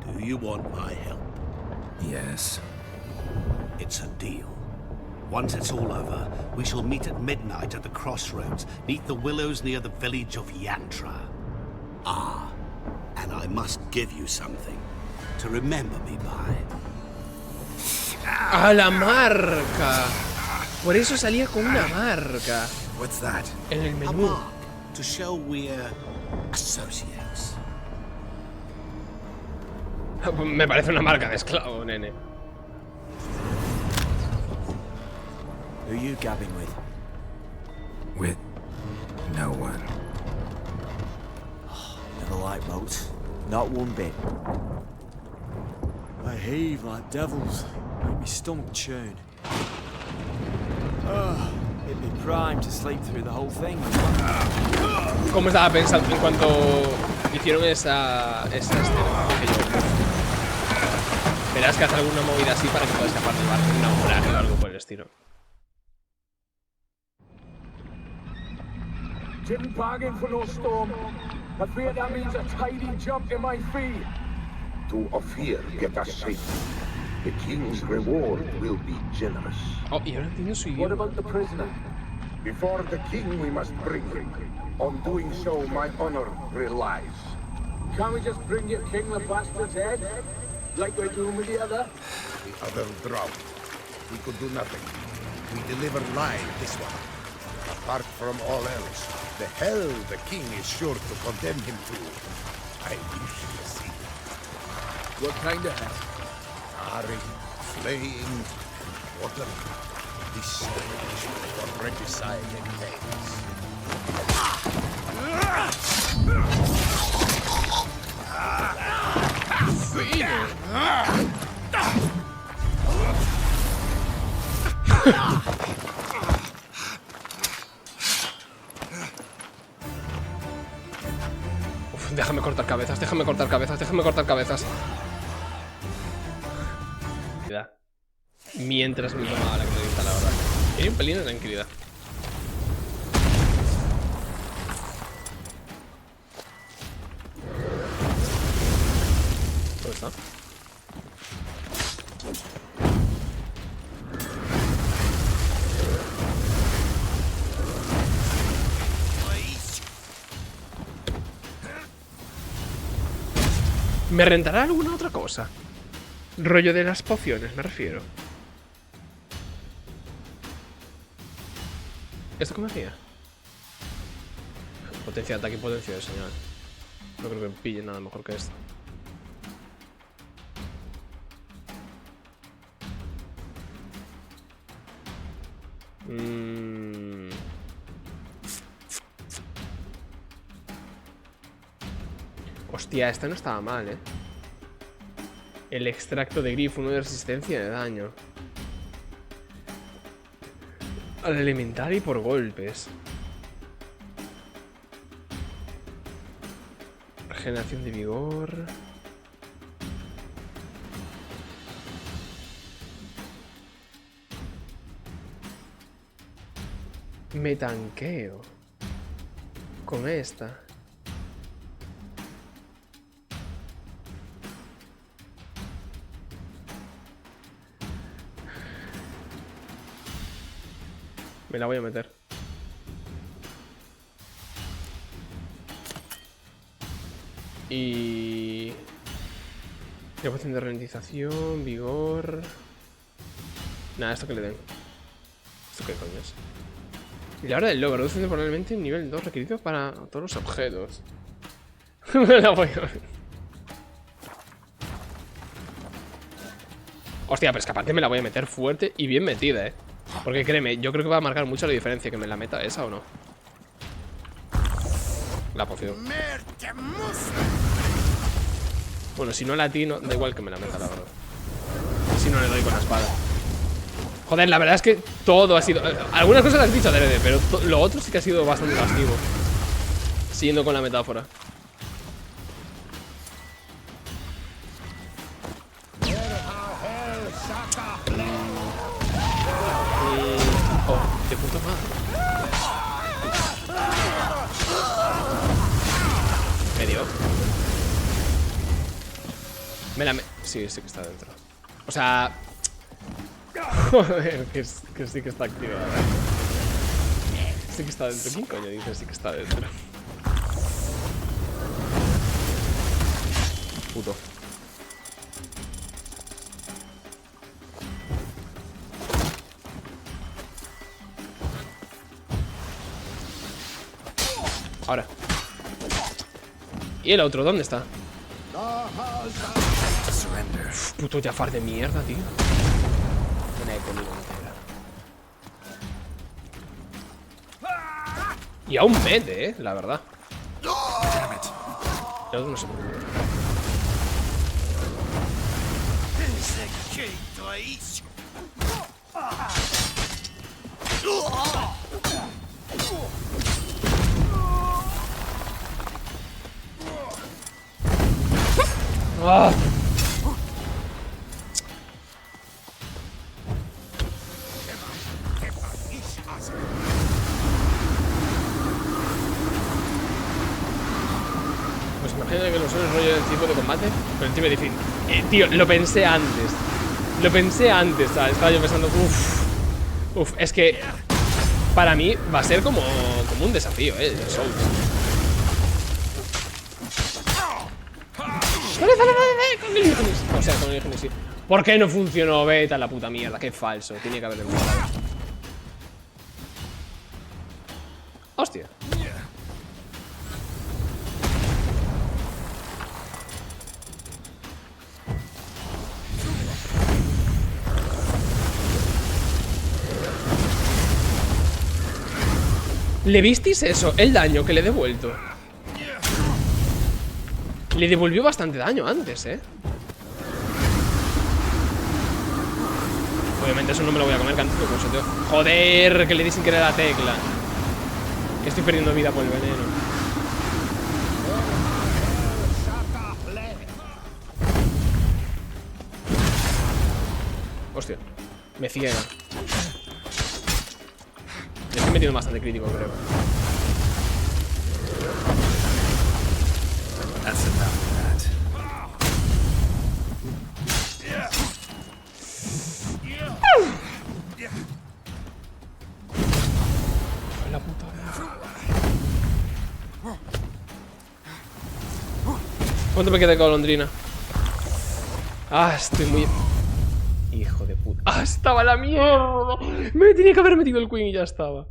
do you want my help? Yes. It's a deal. Once it's all over, we shall meet at midnight at the crossroads, neath the willows near the village of Yantra. Ah, and I must give you something to remember me by. ¡A la marca! Por eso salía con una marca. What's that? En el A menú. mark to show we're associates. Me parece una marca de esclavo, nene. Who you gabbing with? With no one. Never liked boats. Not one bit. I heave like devils. Make me stomach churn. It'd be prime to sleep through the whole thing. ¿Cómo estaba pensando en cuanto hicieron esa escena? Verás que hace alguna movida así para que pueda escapar del barco, una hora o algo por el estilo. Didn't bargain for no storm. I fear that means a tidy jump in my fee. To Ophir, get us safe. The king's reward will be generous. Oh, y ahora entiendo su What idioma. about the prisoner? Before the king we must bring him. On doing so, my honor relies. Can't we just bring your king the bastard's head? Like we're doing with the other? The other drowned. We could do nothing. We deliver live this one. Apart from all else, the hell the king is sure to condemn him to. I wish you see. What kind of hell? Harry, flaying, and watering. This stage for regicide and pains. Uf, déjame cortar cabezas, déjame cortar cabezas, déjame cortar cabezas. Mientras me tomaba la credibilidad, la verdad. Y un pelín de tranquilidad. ¿Dónde está? ¿Me rentará alguna otra cosa? Rollo de las pociones, me refiero. ¿Esto cómo hacía? Potencia de ataque y potencia de señal. No creo que pille nada mejor que esto. Hostia, esta no estaba mal, ¿eh? El extracto de grifo, 1 de resistencia de daño. Al elemental y por golpes. Regeneración de vigor. Me tanqueo con esta. Me la voy a meter. Y... Ecuación de ralentización, vigor... Nada, esto que le den. ¿Esto qué coño es? Y la hora del logro, reduce temporalmente el nivel 2 requerido para todos los objetos. Me la voy a meter. Hostia, pero es que aparte me la voy a meter fuerte y bien metida, eh. Porque créeme, yo creo que va a marcar mucho la diferencia que me la meta esa o no. La poción. Bueno, si no la atino, da igual que me la meta, la verdad. Si no le doy con la espada. Joder, la verdad es que todo ha sido... Algunas cosas las has dicho adrede, pero lo otro sí que ha sido bastante castigo. Siguiendo con la metáfora. De puta madre. Me dio. Sí, sí que está dentro. O sea... Joder, que sí que está activada. Sí que está dentro. ¿Quién coño dice sí que está dentro? Puto. Ahora. ¿Y el otro? ¿Dónde está? Uf, puto Jafar de mierda, tío. Buena de conmigo entera. Y aún mete, la verdad. El otro no se preocupa. ¡Ah! Pues imagínate que los suelos rollo del tipo de combate, pero el tipo difícil. Tío, lo pensé antes. ¿Sabes? Estaba yo pensando, uff, es que para mí va a ser como un desafío, el Souls. O sea, con el Genesis. ¿Por qué no funcionó? Vete a la puta mierda, qué falso. Tiene que haber demostrado. Hostia. ¿Le visteis eso? El daño que le he devuelto. Le devolvió bastante daño antes, Obviamente eso no me lo voy a comer, cantito con tío. Joder, que le di sin querer a la tecla. Que estoy perdiendo vida por el veneno. Hostia, me ciega. Le estoy metiendo bastante crítico, creo. That's enough of that. La puta. ¿Cuánto me queda de golondrina? Ah, estoy muy... Hijo de puta. ¡Ah, estaba la mierda! Me tenía que haber metido el Queen y ya estaba.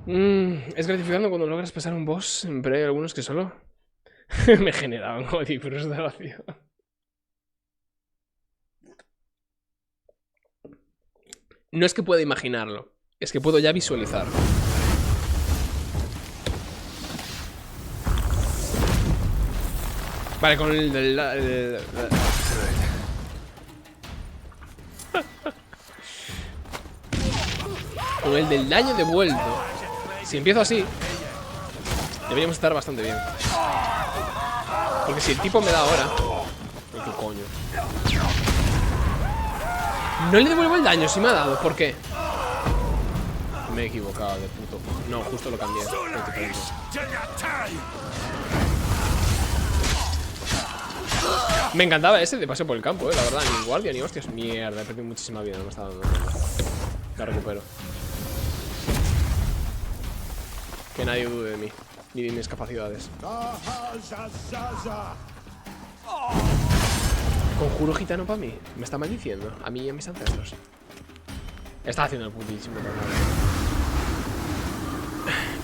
Es gratificante cuando logras pasar un boss. Pero hay algunos que solo... me generaban odio y frustración. No es que pueda imaginarlo, es que puedo ya visualizar. Vale, con con el del daño devuelto. Si empiezo así, deberíamos estar bastante bien. Porque si el tipo me da ahora... ¿Qué coño? No le devuelvo el daño, si me ha dado. ¿Por qué? Me he equivocado de puto. No, justo lo cambié. Me encantaba ese de paseo por el campo, la verdad. Ni guardia ni hostias. Mierda, he perdido muchísima vida. No me estaba dando cuenta. La recupero. Que nadie dude de mí. Ni de mis capacidades. Conjuro gitano para mí. Me está maldiciendo. A mí y a mis ancestros. Está haciendo el putísimo tornado.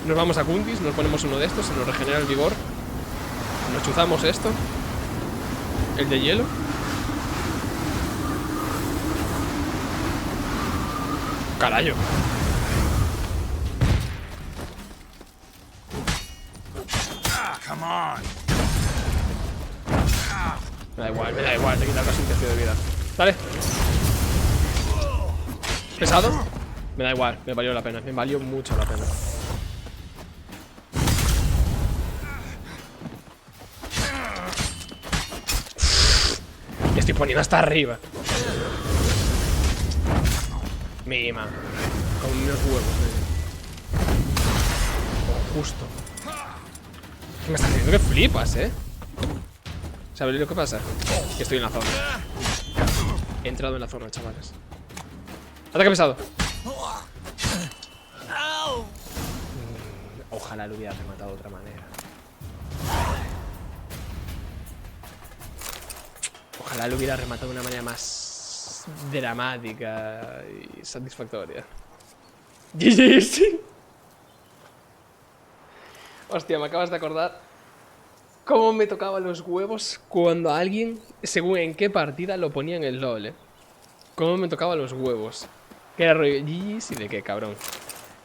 Nos vamos a Kuntis, nos ponemos uno de estos, se nos regenera el vigor. Nos chuzamos esto. El de hielo. Carayo. Come on. Me da igual, te quita casi un tercio de vida. Dale. ¿Pesado? Me da igual, me valió la pena. Me valió mucho la pena. Me estoy poniendo hasta arriba. Mima. Con menos huevos, Oh, justo. ¿Qué me estás diciendo? Que flipas, ¿Sabéis lo que pasa? Que estoy en la zona. He entrado en la zona, chavales. ¡Ataque pesado! Ojalá lo hubiera rematado de otra manera. Ojalá lo hubiera rematado de una manera más dramática y satisfactoria. GG, sí. Hostia, me acabas de acordar cómo me tocaban los huevos cuando alguien, según en qué partida, lo ponía en el LOL, Cómo me tocaban los huevos. Que era rollo, GG, sí, de qué, cabrón.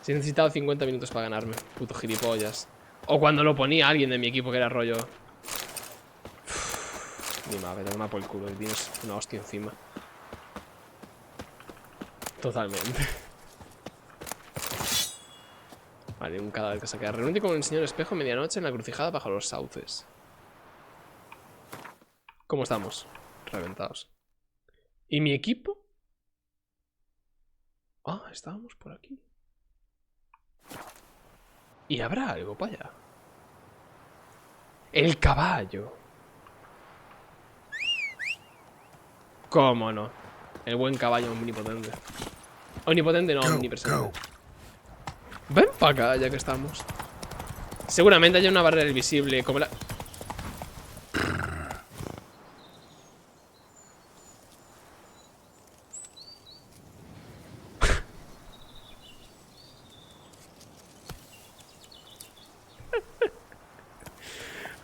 Si he necesitado 50 minutos para ganarme, puto gilipollas. O cuando lo ponía alguien de mi equipo que era rollo... Ni madre, toma por el culo, el tienes una hostia encima. Totalmente. Vale, un cadáver que se queda. Reúnete con el señor espejo medianoche en la encrucijada bajo los sauces. ¿Cómo estamos? Reventados. ¿Y mi equipo? Ah, estábamos por aquí. ¿Y habrá algo para allá? El caballo. ¿Cómo no? El buen caballo omnipotente. Omnipotente no, omnipresente. Ven para acá, ya que estamos. Seguramente haya una barrera invisible como la...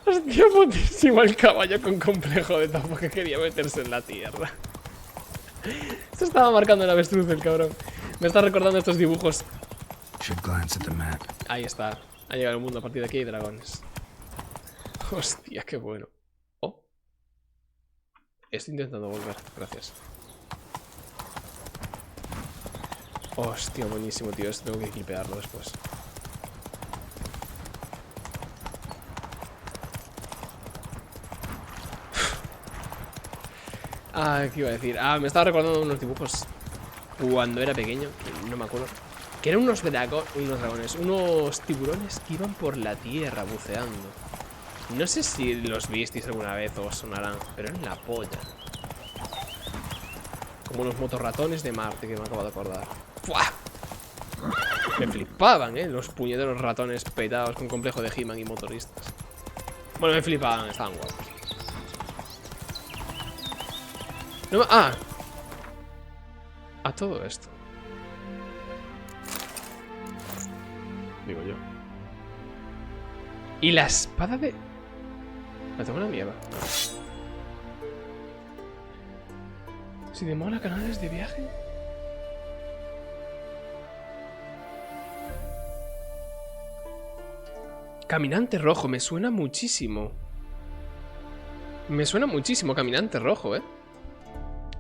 Hostia, putísimo el caballo con complejo de topo que quería meterse en la tierra. Esto estaba marcando el avestruz, el cabrón. Me está recordando estos dibujos. Ahí está. Ha llegado el mundo. A partir de aquí hay dragones. Hostia, qué bueno. Oh. Estoy intentando volver. Gracias. Hostia, buenísimo, tío. Esto tengo que clipearlo después. Ah, ¿qué iba a decir? Ah, me estaba recordando unos dibujos cuando era pequeño, que no me acuerdo. Que eran unos dragones, unos tiburones que iban por la tierra buceando. No sé si los visteis alguna vez o os sonarán, pero eran la polla. Como los motorratones de Marte, que me acabo de acordar. ¡Fua! Me flipaban, los puñeteros ratones petados con complejo de He-Man y motoristas. Bueno, me flipaban, estaban guapos. No, a todo esto. Digo yo. Y la espada de... ¿La tengo una mierda? No. Si demora canales de viaje. Caminante rojo, me suena muchísimo. Me suena muchísimo Caminante rojo,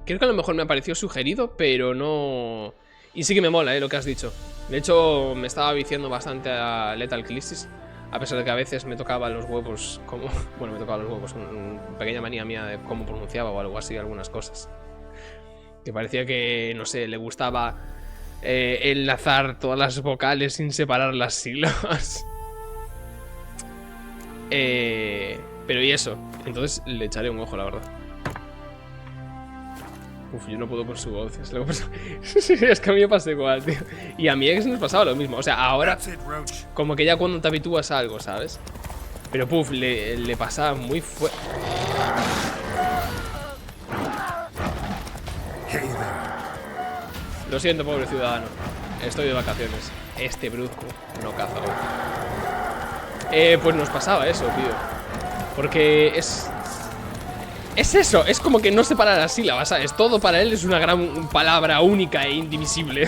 Creo que a lo mejor me ha parecido sugerido, pero no... Y sí que me mola, lo que has dicho. De hecho, me estaba viciando bastante a Lethal Crisis. A pesar de que a veces me tocaba los huevos como... Bueno, me tocaba los huevos. Una pequeña manía mía de cómo pronunciaba o algo así, algunas cosas. Que parecía que, no sé, le gustaba enlazar todas las vocales sin separar las sílabas. Pero y eso. Entonces le echaré un ojo, la verdad. Uf, yo no puedo con su voz. Es, es que a mí me pasa igual, tío. Y a mi ex nos pasaba lo mismo. O sea, ahora como que ya cuando te habitúas a algo, ¿sabes? Pero puf, le pasaba muy fuerte. Lo siento, pobre ciudadano. Estoy de vacaciones. Este brusco no caza hoy. Pues nos pasaba eso, tío. Porque es eso, es como que no separa las sílabas, ¿sabes? Todo para él es una gran palabra única e indivisible.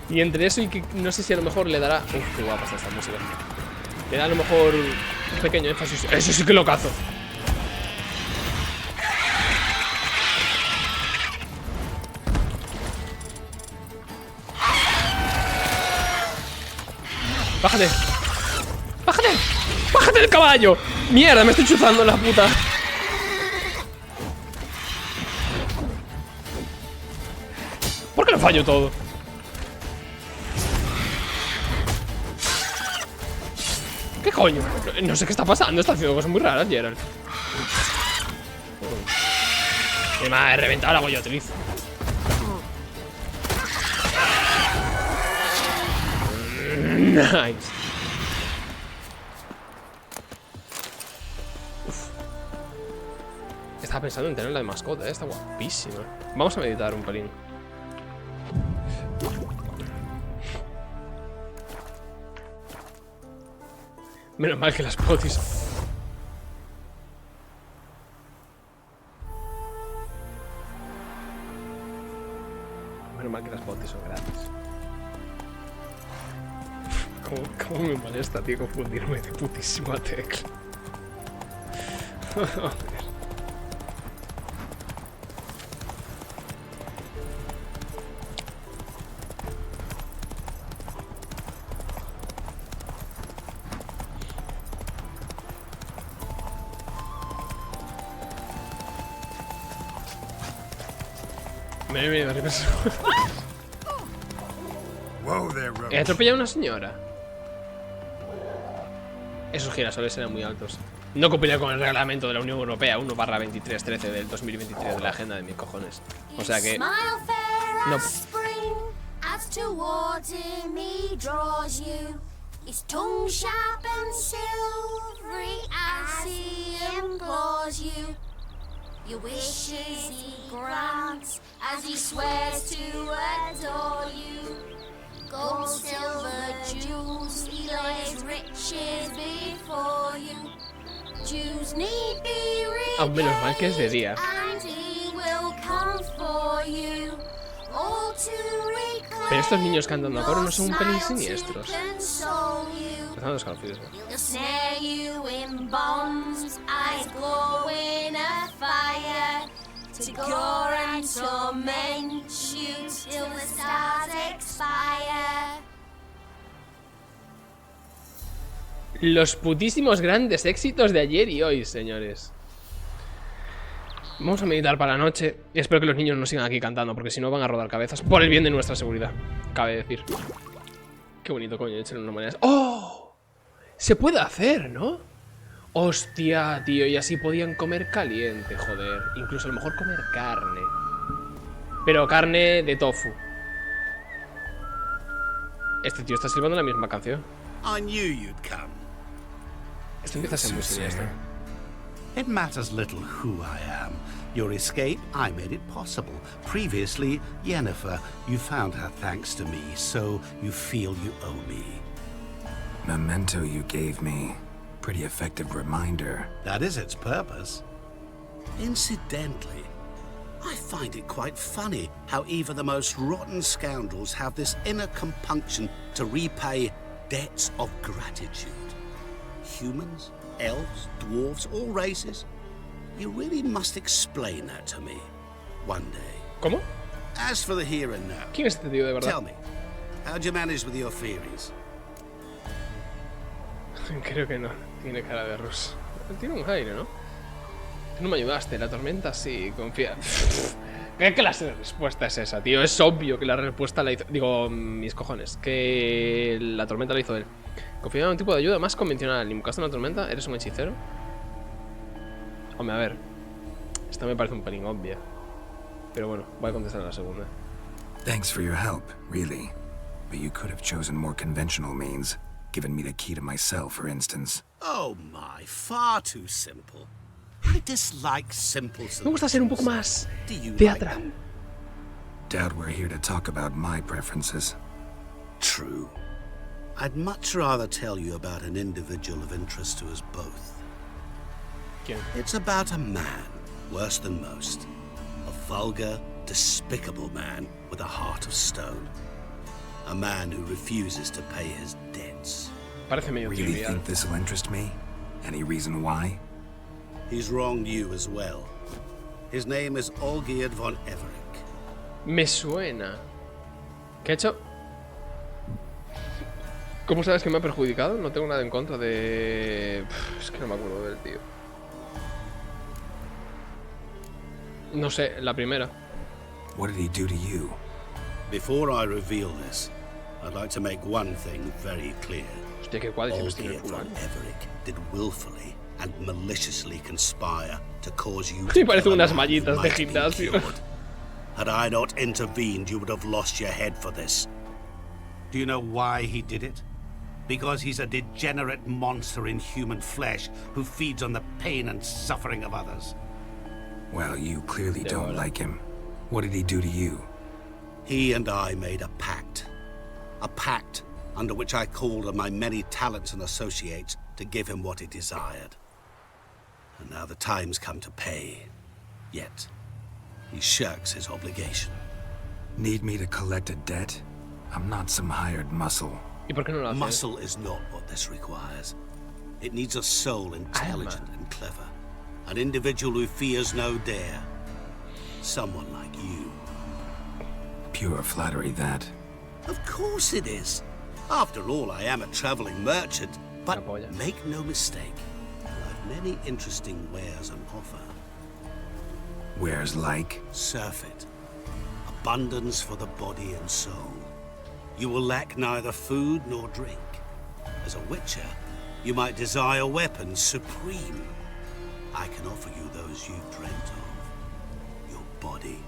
Y entre eso y que no sé si a lo mejor le dará... Uf, qué guapa está esta música. Le da a lo mejor un pequeño énfasis. ¡Eso sí que lo cazo! ¡Bájate! ¡Bájate! ¡Bájate del caballo! ¡Mierda! Me estoy chuzando la puta. ¿Por qué lo fallo todo. ¿Qué coño? No sé qué está pasando. Está haciendo cosas muy raras, Geralt. Me ha reventado la boya, utilizo. Nice. Uf. Estaba pensando en tenerla de mascota, está guapísima. Vamos a meditar un pelín. Menos mal que las potis. Menos mal que las potis son gratis. ¿Cómo me molesta, tío, confundirme de putísima tecla? He atropellado a una señora. Esos girasoles eran muy altos. No cumplía con el reglamento de la Unión Europea 1/2313 del 2023 de la agenda de mis cojones. O sea que... No. Your wishes he grants as he swears to adore you. Gold, silver, jewels, he lays riches before you. Jews need be rich, menos mal que es de día. and he will come for you. All to reclaim. Pero estos niños cantando a coro no son un pelín siniestros. Empezando los escalofríos. He'll snare you in bonds, eyes glowing a fire, to gore and torment you till the stars expire. Los putísimos grandes éxitos de ayer y hoy, señores. Vamos a meditar para la noche. Y espero que los niños no sigan aquí cantando, porque si no van a rodar cabezas. Por el bien de nuestra seguridad, cabe decir. Qué bonito, coño, echarle una moneda. ¡Oh! Se puede hacer, ¿no? Hostia, tío, y así podían comer caliente, joder. Incluso a lo mejor comer carne. Pero carne de tofu. Este tío está silbando la misma canción. I knew you'd come. Esto empieza a ser muy siniestro. It matters little who I am. Your escape, I made it possible. Previously, Yennefer, you found her thanks to me, so you feel you owe me. Memento you gave me. Pretty effective reminder. That is its purpose. Incidentally, I find it quite funny how even the most rotten scoundrels have this inner compunction to repay debts of gratitude. Humans, elves, dwarves, all races. You really must explain that to me one day. ¿Cómo? As for the here and now. ¿Quién es este tío de verdad? Tell me, how'd you manage with your theories? Creo que no. Tiene cara de ruso. Tiene un aire, ¿no? No me ayudaste. La tormenta sí. Confía. ¿Qué clase de respuesta es esa, tío? Es obvio que la respuesta la hizo... Digo, mis cojones. Que la tormenta la hizo él. Confía en un tipo de ayuda más convencional. ¿Invocaste una tormenta? ¿Eres un hechicero? Hombre, a ver. Esta me parece un pelín obvia. Pero bueno, voy a contestar a la segunda. Thanks for your help, really. But you could have chosen more conventional means. Given me the key to my cell, for instance. Oh my, far too simple. I dislike simple solutions. Me gusta ser un poco más Do you teatral. like them? Doubt we're here to talk about my preferences. True. I'd much rather tell you about an individual of interest to us both. ¿Quién? It's about a man, worse than most. A vulgar, despicable man with a heart of stone. A man who refuses to pay his debts. Parece medio Really trivial. think this will interest me? Any reason why? He's wronged you as well. His name is Olgierd von Everec. Me suena. ¿Qué ha hecho? ¿Cómo sabes que me ha perjudicado? No tengo nada en contra de... Es que no me acuerdo del tío. No sé, la primera. What did he do to you? Before I reveal this, I'd like to make one thing very clear. Hostia, qué cuadros tiene el Olgierd culo, von ¿eh? Everett did willfully and maliciously conspire to cause you Sí, to parece kill a unas man mallitas who de might be gimnasio. cured. Had I not intervened, you would have lost your head for this. Do you know why he did it? Because he's a degenerate monster in human flesh who feeds on the pain and suffering of others. Well, you clearly don't like him. What did he do to you? He and I made a pact. A pact under which I called on my many talents and associates to give him what he desired. And now the time's come to pay. Yet, he shirks his obligation. Need me to collect a debt? I'm not some hired muscle. ¿Y por qué no lo hace? Muscle is not what this requires. It needs a soul intelligent and clever. An individual who fears no dare. Someone like you. Pure flattery, that. Of course it is. After all, I am a traveling merchant. But make no mistake, I've many interesting wares on offer. Wares like? Surfeit. Abundance for the body and soul. You will lack neither food nor drink. As a witcher, you might desire weapons supreme. I can offer you those you've dreamt of. Your body,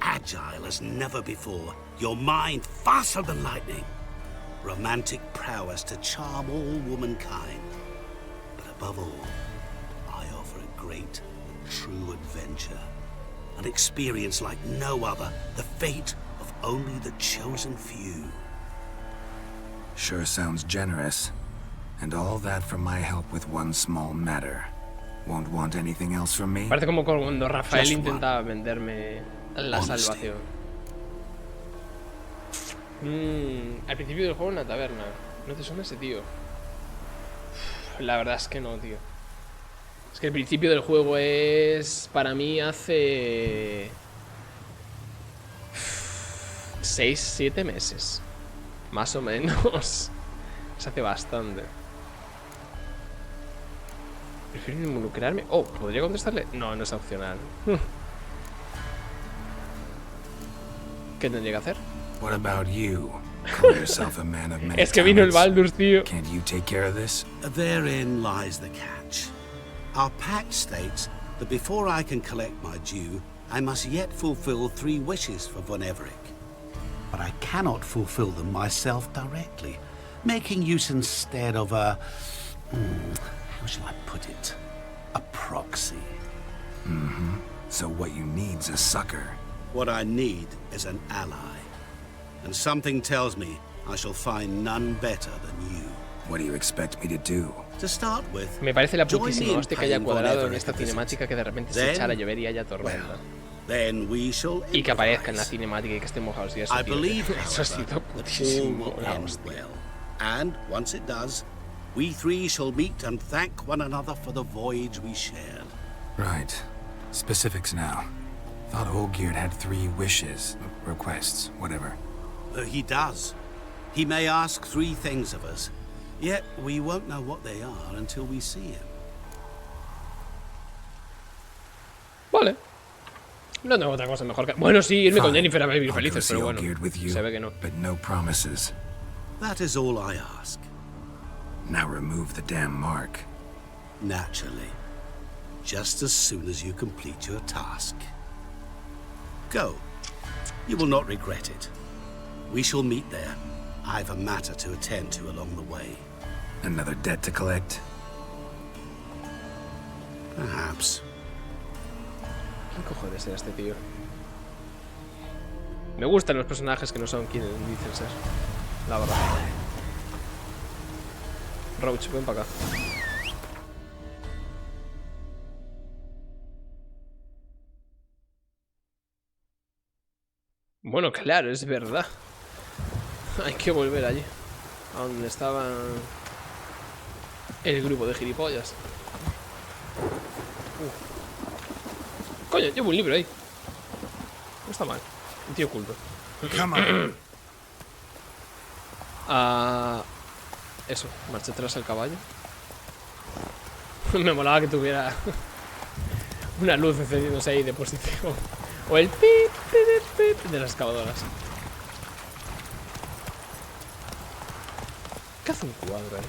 agile as never before. Your mind, faster than lightning. Romantic prowess to charm all womankind. But above all, I offer a great and true adventure. An experience like no other. The fate of only the chosen few. Sure sounds generous. And all that for my help with one small matter. Won't want anything else from me? Parece como cuando Rafael intentaba venderme la salvación. Al principio del juego en la taberna. ¿No te suena ese tío? La verdad es que no, tío. Es que el principio del juego es... Para mí hace... 6-7 meses. Más o menos. Se hace bastante. Prefiero involucrarme. Oh, ¿podría contestarle? No, no es opcional. ¿Qué tendría que hacer? What about you? Call yourself a man of many Es que vino el talents. Baldur's, tío. Can't you take care of this? Therein lies the catch. Our pact states that before I can collect my due, I must yet fulfill 3 wishes for Von Everett. But I cannot fulfill them myself directly, making use instead of a... how shall I put it? A proxy. So what you need's a sucker. What I need is an ally. And something tells me I shall find none better than you. What do you expect me to do? To start with, Me parece la join me putísima in hostia que haya paying Von cuadrado en Everett esta a visit. cinemática que de repente se Then, echara a llover y haya tormenta. Then we shall Y que aparezca en la improvise. cinemática y que estén mojados y eso, I tío. believe, Eso ha sido however, that all putísimo. will La end hostia. well. And once it does, we 3 shall meet and thank one another for the voyage we shared. Right. Specifics now. Thought Olgierd had 3 wishes, requests, whatever. He does. He may ask 3 things of us, yet we won't know what they are until we see him. Vale. No tengo otra cosa mejor que... Bueno, sí, irme con Fine. Jennifer a vivir I'll go felices, see pero bueno. Olgierd with you, Se ve que no. but no promises. That is all I ask. Now remove the damn mark. Naturally. Just as soon as you complete your task. Go. You will not regret it. We shall meet there. I've a matter to attend to along the way. Another debt to collect? Perhaps. ¿Qué cojones era este tío? Me gustan los personajes que no son quienes dicen ser. La verdad. Roach, ven para acá. Bueno, claro, es verdad. Hay que volver allí. A donde estaba el grupo de gilipollas. Coño, llevo un libro ahí. No está mal. Un tío oculto. Eso, marcha atrás al caballo. Me molaba que tuviera una luz encendiéndose ahí de posición. O el pip, pip, pip de las excavadoras. ¿Qué hace un cuadro ahí?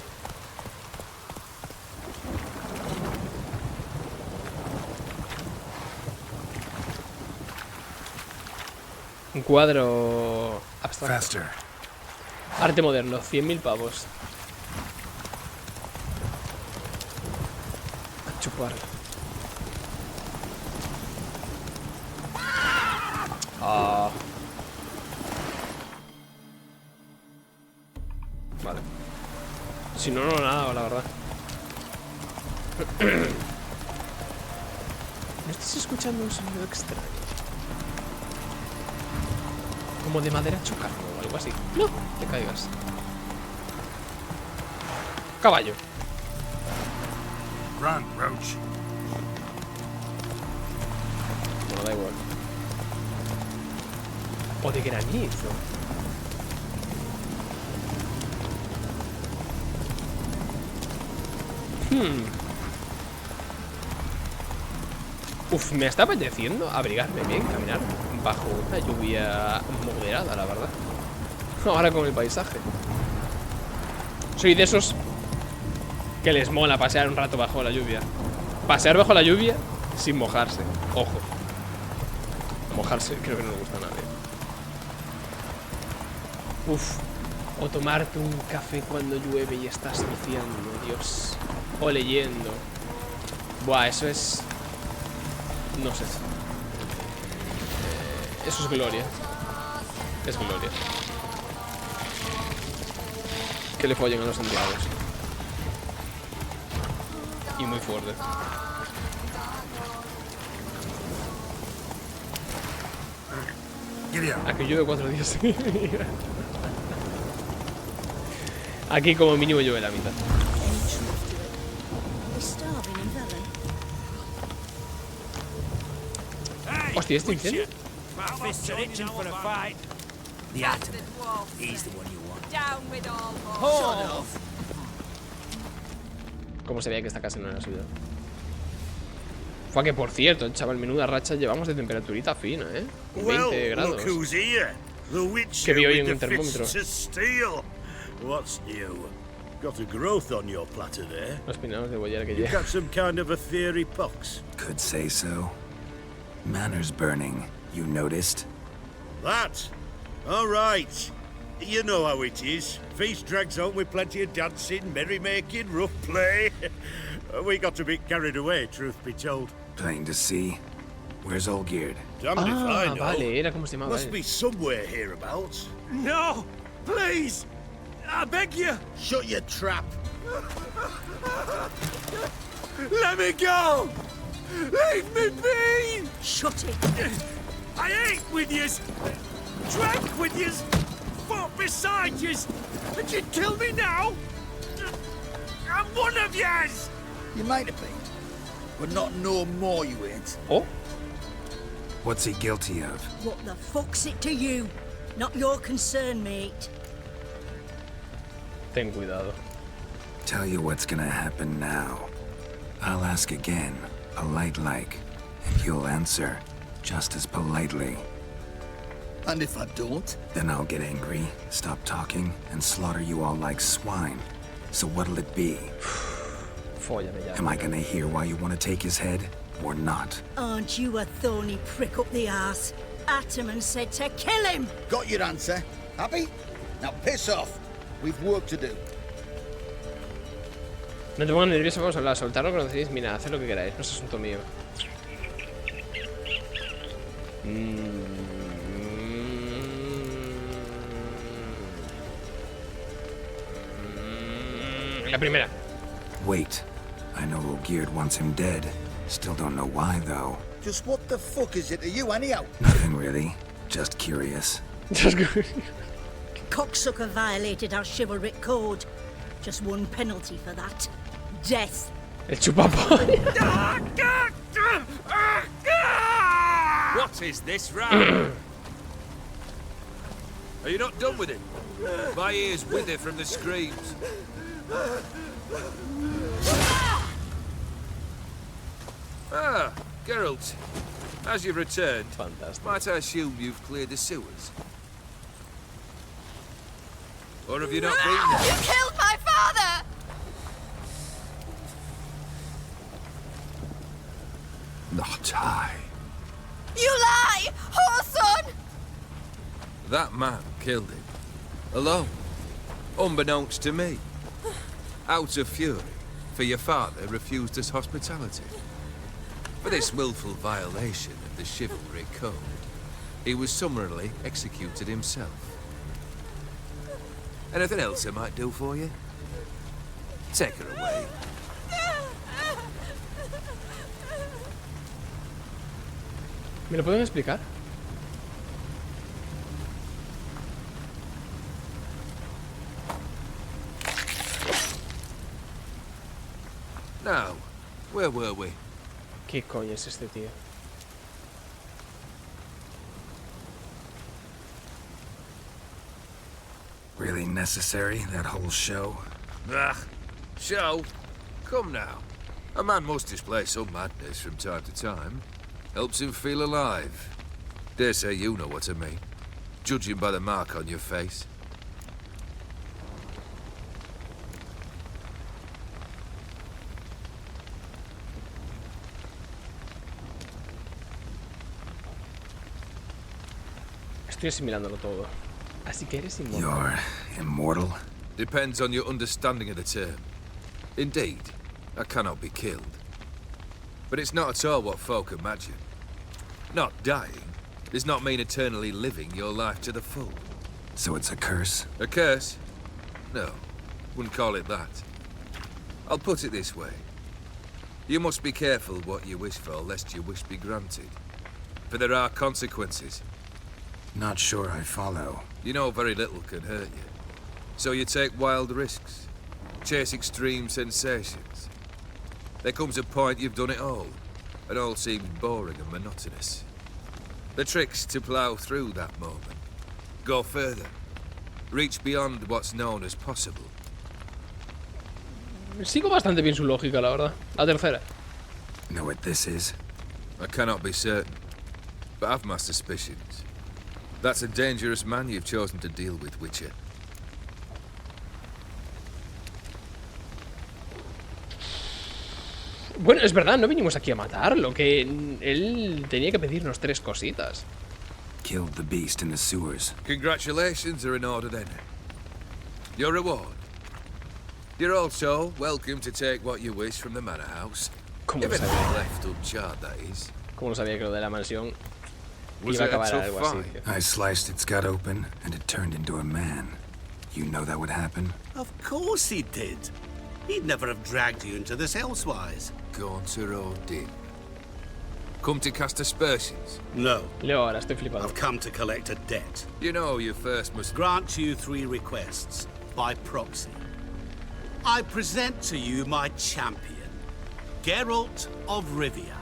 Un cuadro abstracto. Arte moderno, 100.000 pavos. A chupar. Ah. Vale. Si no, no nada, la verdad. ¿No estás escuchando un sonido extraño? Como de madera chocando o algo así. No, te caigas. Caballo. Run, Roach. Bueno, da igual. O de granizo. Uf, me está apeteciendo abrigarme bien, caminar bajo una lluvia moderada, la verdad. Ahora con el paisaje. Soy de esos que les mola pasear un rato bajo la lluvia. Pasear bajo la lluvia sin mojarse. Ojo. Mojarse creo que no le gusta a nadie. Uf. O tomarte un café cuando llueve y estás rociando, Dios. O leyendo. Buah, eso es... No sé. Eso es gloria. Es gloria. Que le follen a los empleados. Y muy fuerte. Aquí llueve 4 días. Aquí como mínimo llueve la mitad. Hostia, ¿este incendio? Fists are itching for a fight. The Atom. He's the one you want. Down with all Oh. Como se veía que esta casa no era suya. Fue que, por cierto, chaval, menuda racha llevamos de temperaturita fina, ¿eh? 20 grados. Look who's here. The witch Que vi hoy en with un the termómetro. fists of steel. What's new? Got a growth on your platter there. Los pinados de boyera que You lleva. got some kind of a theory, Pox? Could say so. Manners burning, you noticed? That? All right. You know how it is. Feast drags on with plenty of dancing, merrymaking, rough play. We got a bit carried away, truth be told. Plain to see. Where's Olgierd? Damned if I know. Vale, era como se llamaba. Must be somewhere hereabouts. No! Please! I beg you! Shut your trap. Let me go! Leave me be! Shut it! I ate with yous! Drank with yous! Fought beside yous! And you'd kill me now? I'm one of yous! You might have been, but not no more you ain't. Oh? What's he guilty of? What the fuck's it to you? Not your concern, mate. Ten cuidado. Tell you what's gonna happen now. I'll ask again, polite-like, and you'll answer just as politely. And if I don't? Then I'll get angry, stop talking, and slaughter you all like swine. So what'll it be? Fóllame ya. Am I gonna hear why you want to take his head, or not? Aren't you a thorny prick up the arse? Ataman said to kill him! Got your answer. Happy? Now piss off. We've work to do. No te pongas nervioso, vamos a hablar. Soltarlo cuando decís, mira, haced lo que queráis, no es asunto mío. La primera. Wait. I know Olgierd wants him dead. Still don't know why, though. Just what the fuck is it to you anyhow? Nothing really. Just curious. Cocksucker violated our chivalric code. Just one penalty for that. Death. El chupapo. What is this row? Are you not done with it? My ears wither from the screams. Ah, Geralt. As you've returned, Fantastic. might I assume you've cleared the sewers? Or have you not been there? You killed my Not I. You lie! Whoreson! That man killed him. Alone. Unbeknownst to me. Out of fury, for your father refused us hospitality. For this willful violation of the chivalry code, he was summarily executed himself. Anything else I might do for you? Take her away. ¿Me lo pueden explicar? Now, where were we? ¿Qué coño es este tío? Really necessary, that whole show? Ah, show? Come now. A man must display some madness from time to time. Helps him feel alive. Dare say you know what I mean. Judging by the mark on your face. Estoy asimilándolo todo. Así que eres inmortal. You're immortal? Depends on your understanding of the term. Indeed, I cannot be killed. But it's not at all what folk imagine. Not dying does not mean eternally living your life to the full. So it's a curse? A curse? No, wouldn't call it that. I'll put it this way. You must be careful what you wish for, lest your wish be granted. For there are consequences. Not sure I follow. You know very little can hurt you. So you take wild risks. Chase extreme sensations. There comes a point you've done it all, and all seems boring and monotonous. The trick's to plough through that moment. Go further. Reach beyond what's known as possible. Sigo bastante bien su lógica, la verdad. La tercera. Know what this is? I cannot be certain, but I've my suspicions. That's a dangerous man you've chosen to deal with, Witcher. Bueno, es verdad, no vinimos aquí a matarlo, que él tenía que pedirnos 3 cositas. Killed the beast in the sewers. Congratulations are in order then. Your reward. You're also welcome to take what you wish from the manor house. If it's left uncharred, that is. ¿Cómo lo sabía que lo de la mansión Was iba a it a acabar tough algo así? fight? I sliced its gut open, and it turned into a man. You know that would happen? Of course he did. He'd never have dragged you into this elsewise. Gaunter Odin. Come to cast aspersions? No. Leo, ahora estoy flipando. I've come to collect a debt. You know you first must grant you 3 requests by proxy. I present to you my champion, Geralt of Rivia.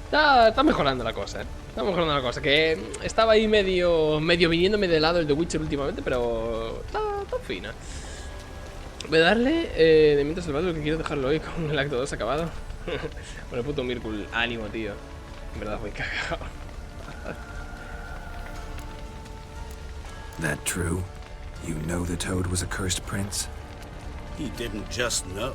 Está mejorando la cosa, Está mejorando la cosa. Que estaba ahí medio viniéndome de lado el The Witcher últimamente, pero está fina. Voy a darle, de mientras salvado, lo que quiero dejarlo hoy con el acto 2 acabado. Con el puto Mirkul. Ánimo, tío. En verdad voy cagado. That true? You know the Toad was a cursed prince? He didn't just know.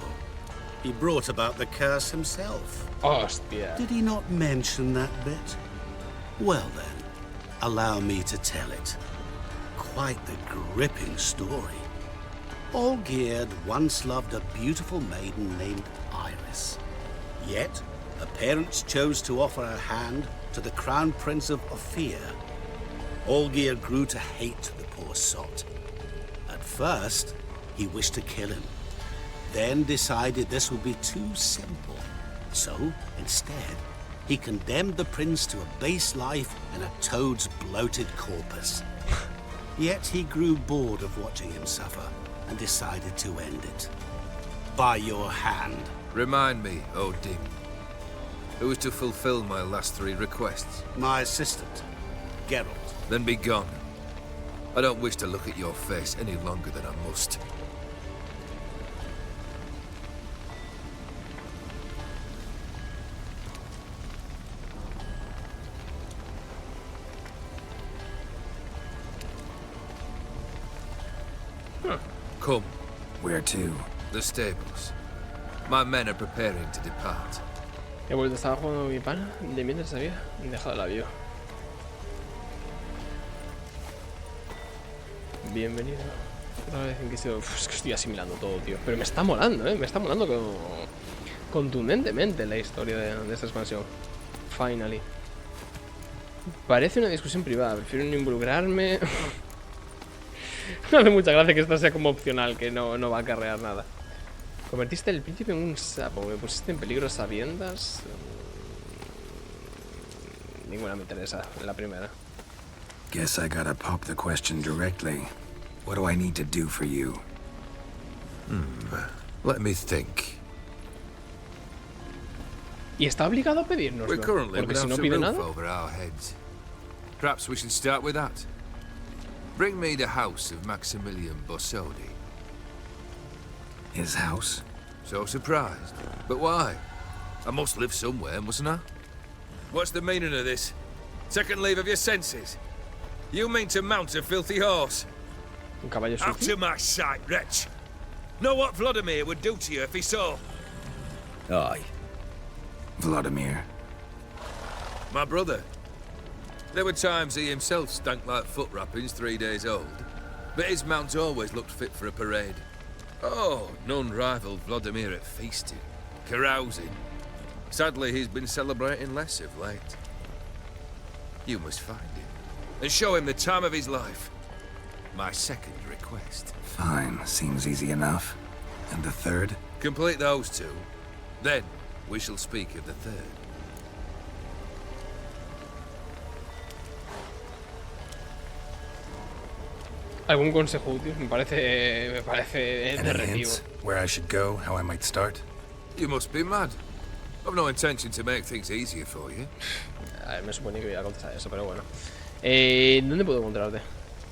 He brought about the curse himself. Hostia. Did he not mention that bit? Well then, allow me to tell it. Quite the gripping story. Olgierd once loved a beautiful maiden named Iris. Yet, her parents chose to offer her hand to the Crown Prince of Ophir. Olgierd grew to hate the poor sot. At first, he wished to kill him. Then decided this would be too simple. So, instead, he condemned the prince to a base life in a toad's bloated corpus. Yet he grew bored of watching him suffer and decided to end it. By your hand. Remind me, Odin. Who is to fulfill my last 3 requests? My assistant, Geralt. Then be gone. I don't wish to look at your face any longer than I must. Come. Where to? The stables. My men are preparing to depart. He vuelto, estaba jugando con mi pana, de mientras sabía, dejado la vio. Bienvenido. Otra vez Inquisidor. Es que estoy asimilando todo, tío. Pero me está molando, me está molando contundentemente la historia de esta expansión. Finally. Parece una discusión privada, prefiero no involucrarme. Me hace mucha gracia que esto sea como opcional, que no va a acarrear nada. Convertiste el príncipe en un sapo, me pusiste en peligro sabiendas. Ninguna me interesa, la primera. Guess I gotta pop the question directly. What do I need to do for you? Let me think. ¿Y está obligado a pedirnos? We're currently Porque si no without a pide roof nada. over our heads. Perhaps we should start with that. Bring me the house of Maximilian Borsodi. His house? So surprised. But why? I must live somewhere, mustn't I? What's the meaning of this? Second leave of your senses? You mean to mount a filthy horse? Un caballo Out sucio. of my sight, wretch! Know what Vladimir would do to you if he saw? Aye. Vladimir. My brother. There were times he himself stank like foot wrappings 3 days old, but his mount always looked fit for a parade. Oh, none rivaled Vladimir at feasting, carousing. Sadly, he's been celebrating less of late. You must find him, and show him the time of his life. My second request. Fine, seems easy enough. And the third? Complete those two, then we shall speak of the third. ¿Algún consejo útil? Me parece Any derretivo. hints? Where I should go, how I might start? You must be mad. I've no intention to make things easier for you. A ver, me suponía que iba a contestar eso, pero bueno. ¿Dónde puedo encontrarte?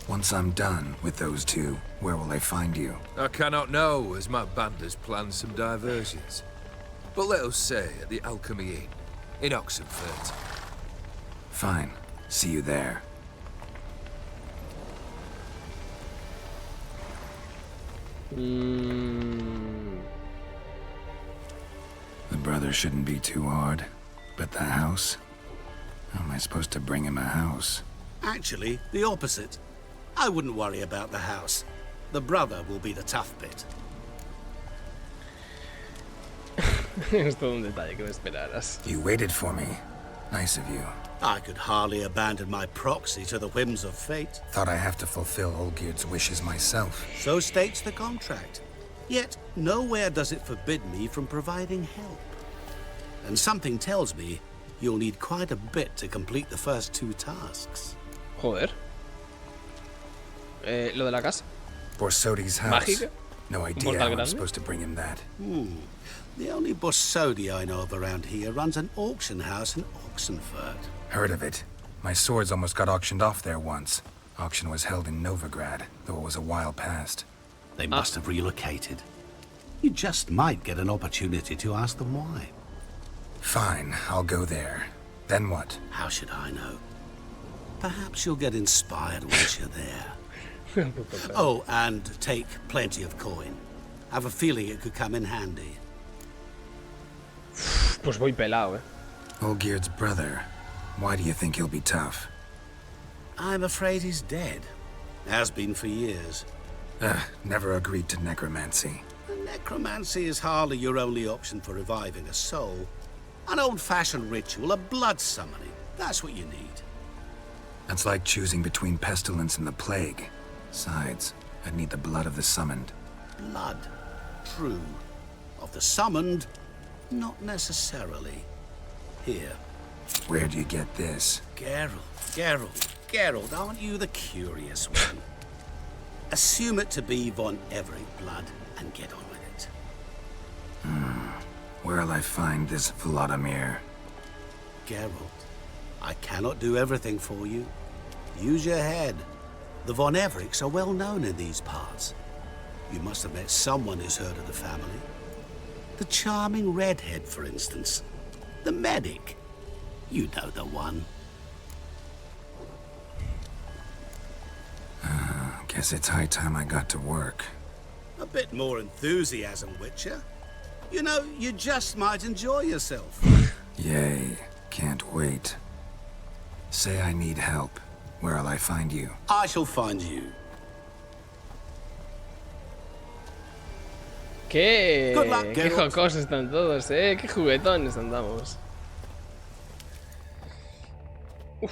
Once I'm done with those two, where will I find you? I cannot know, as my band has planned some diversions. But let us say at the Alchemy Inn, in Oxenfurt. Fine. See you there. The brother shouldn't be too hard. But the house? How am I supposed to bring him a house? Actually, the opposite. I wouldn't worry about the house. The brother will be the tough bit. Es todo un detalle que me esperaras. You waited for me. Nice of you. I could hardly abandon my proxy to the whims of fate. Thought I have to fulfill Olgierd's wishes myself. So states the contract. Yet, nowhere does it forbid me from providing help. And something tells me you'll need quite a bit to complete the first two tasks. Joder. Lo de la casa. Borsodi's house. Mágica. No idea Portal how I'm grande. supposed to bring him that. The only Borsodi I know of around here runs an auction house in Oxenfurt. Heard of it. My swords almost got auctioned off there once. Auction was held in Novigrad, though it was a while past. They must have relocated. You just might get an opportunity to ask them why. Fine, I'll go there. Then what? How should I know? Perhaps you'll get inspired once you're there. Oh, and take plenty of coin. Have a feeling it could come in handy. Pues voy pelado, Olgierd's brother. Why do you think he'll be tough? I'm afraid he's dead. Has been for years. Never agreed to necromancy. Necromancy is hardly your only option for reviving a soul. An old-fashioned ritual, a blood summoning. That's what you need. That's like choosing between pestilence and the plague. Besides, I'd need the blood of the summoned. Blood. True. Of the summoned, not necessarily. Here. Where do you get this? Geralt, aren't you the curious one? Assume it to be Von Everett blood and get on with it. Where'll I find this Vladimir? Geralt, I cannot do everything for you. Use your head. The Von Evericks are well known in these parts. You must have met someone who's heard of the family. The charming redhead, for instance. The medic. You know the one. Guess it's high time I got to work. bit more enthusiasm, Witcher. You know, you just might enjoy yourself. Yay. Can't wait. Say I need help. Where'll I find you? I shall find you. ¡Qué Good luck, qué Geralt. jocosos están todos, qué juguetones andamos! Uf.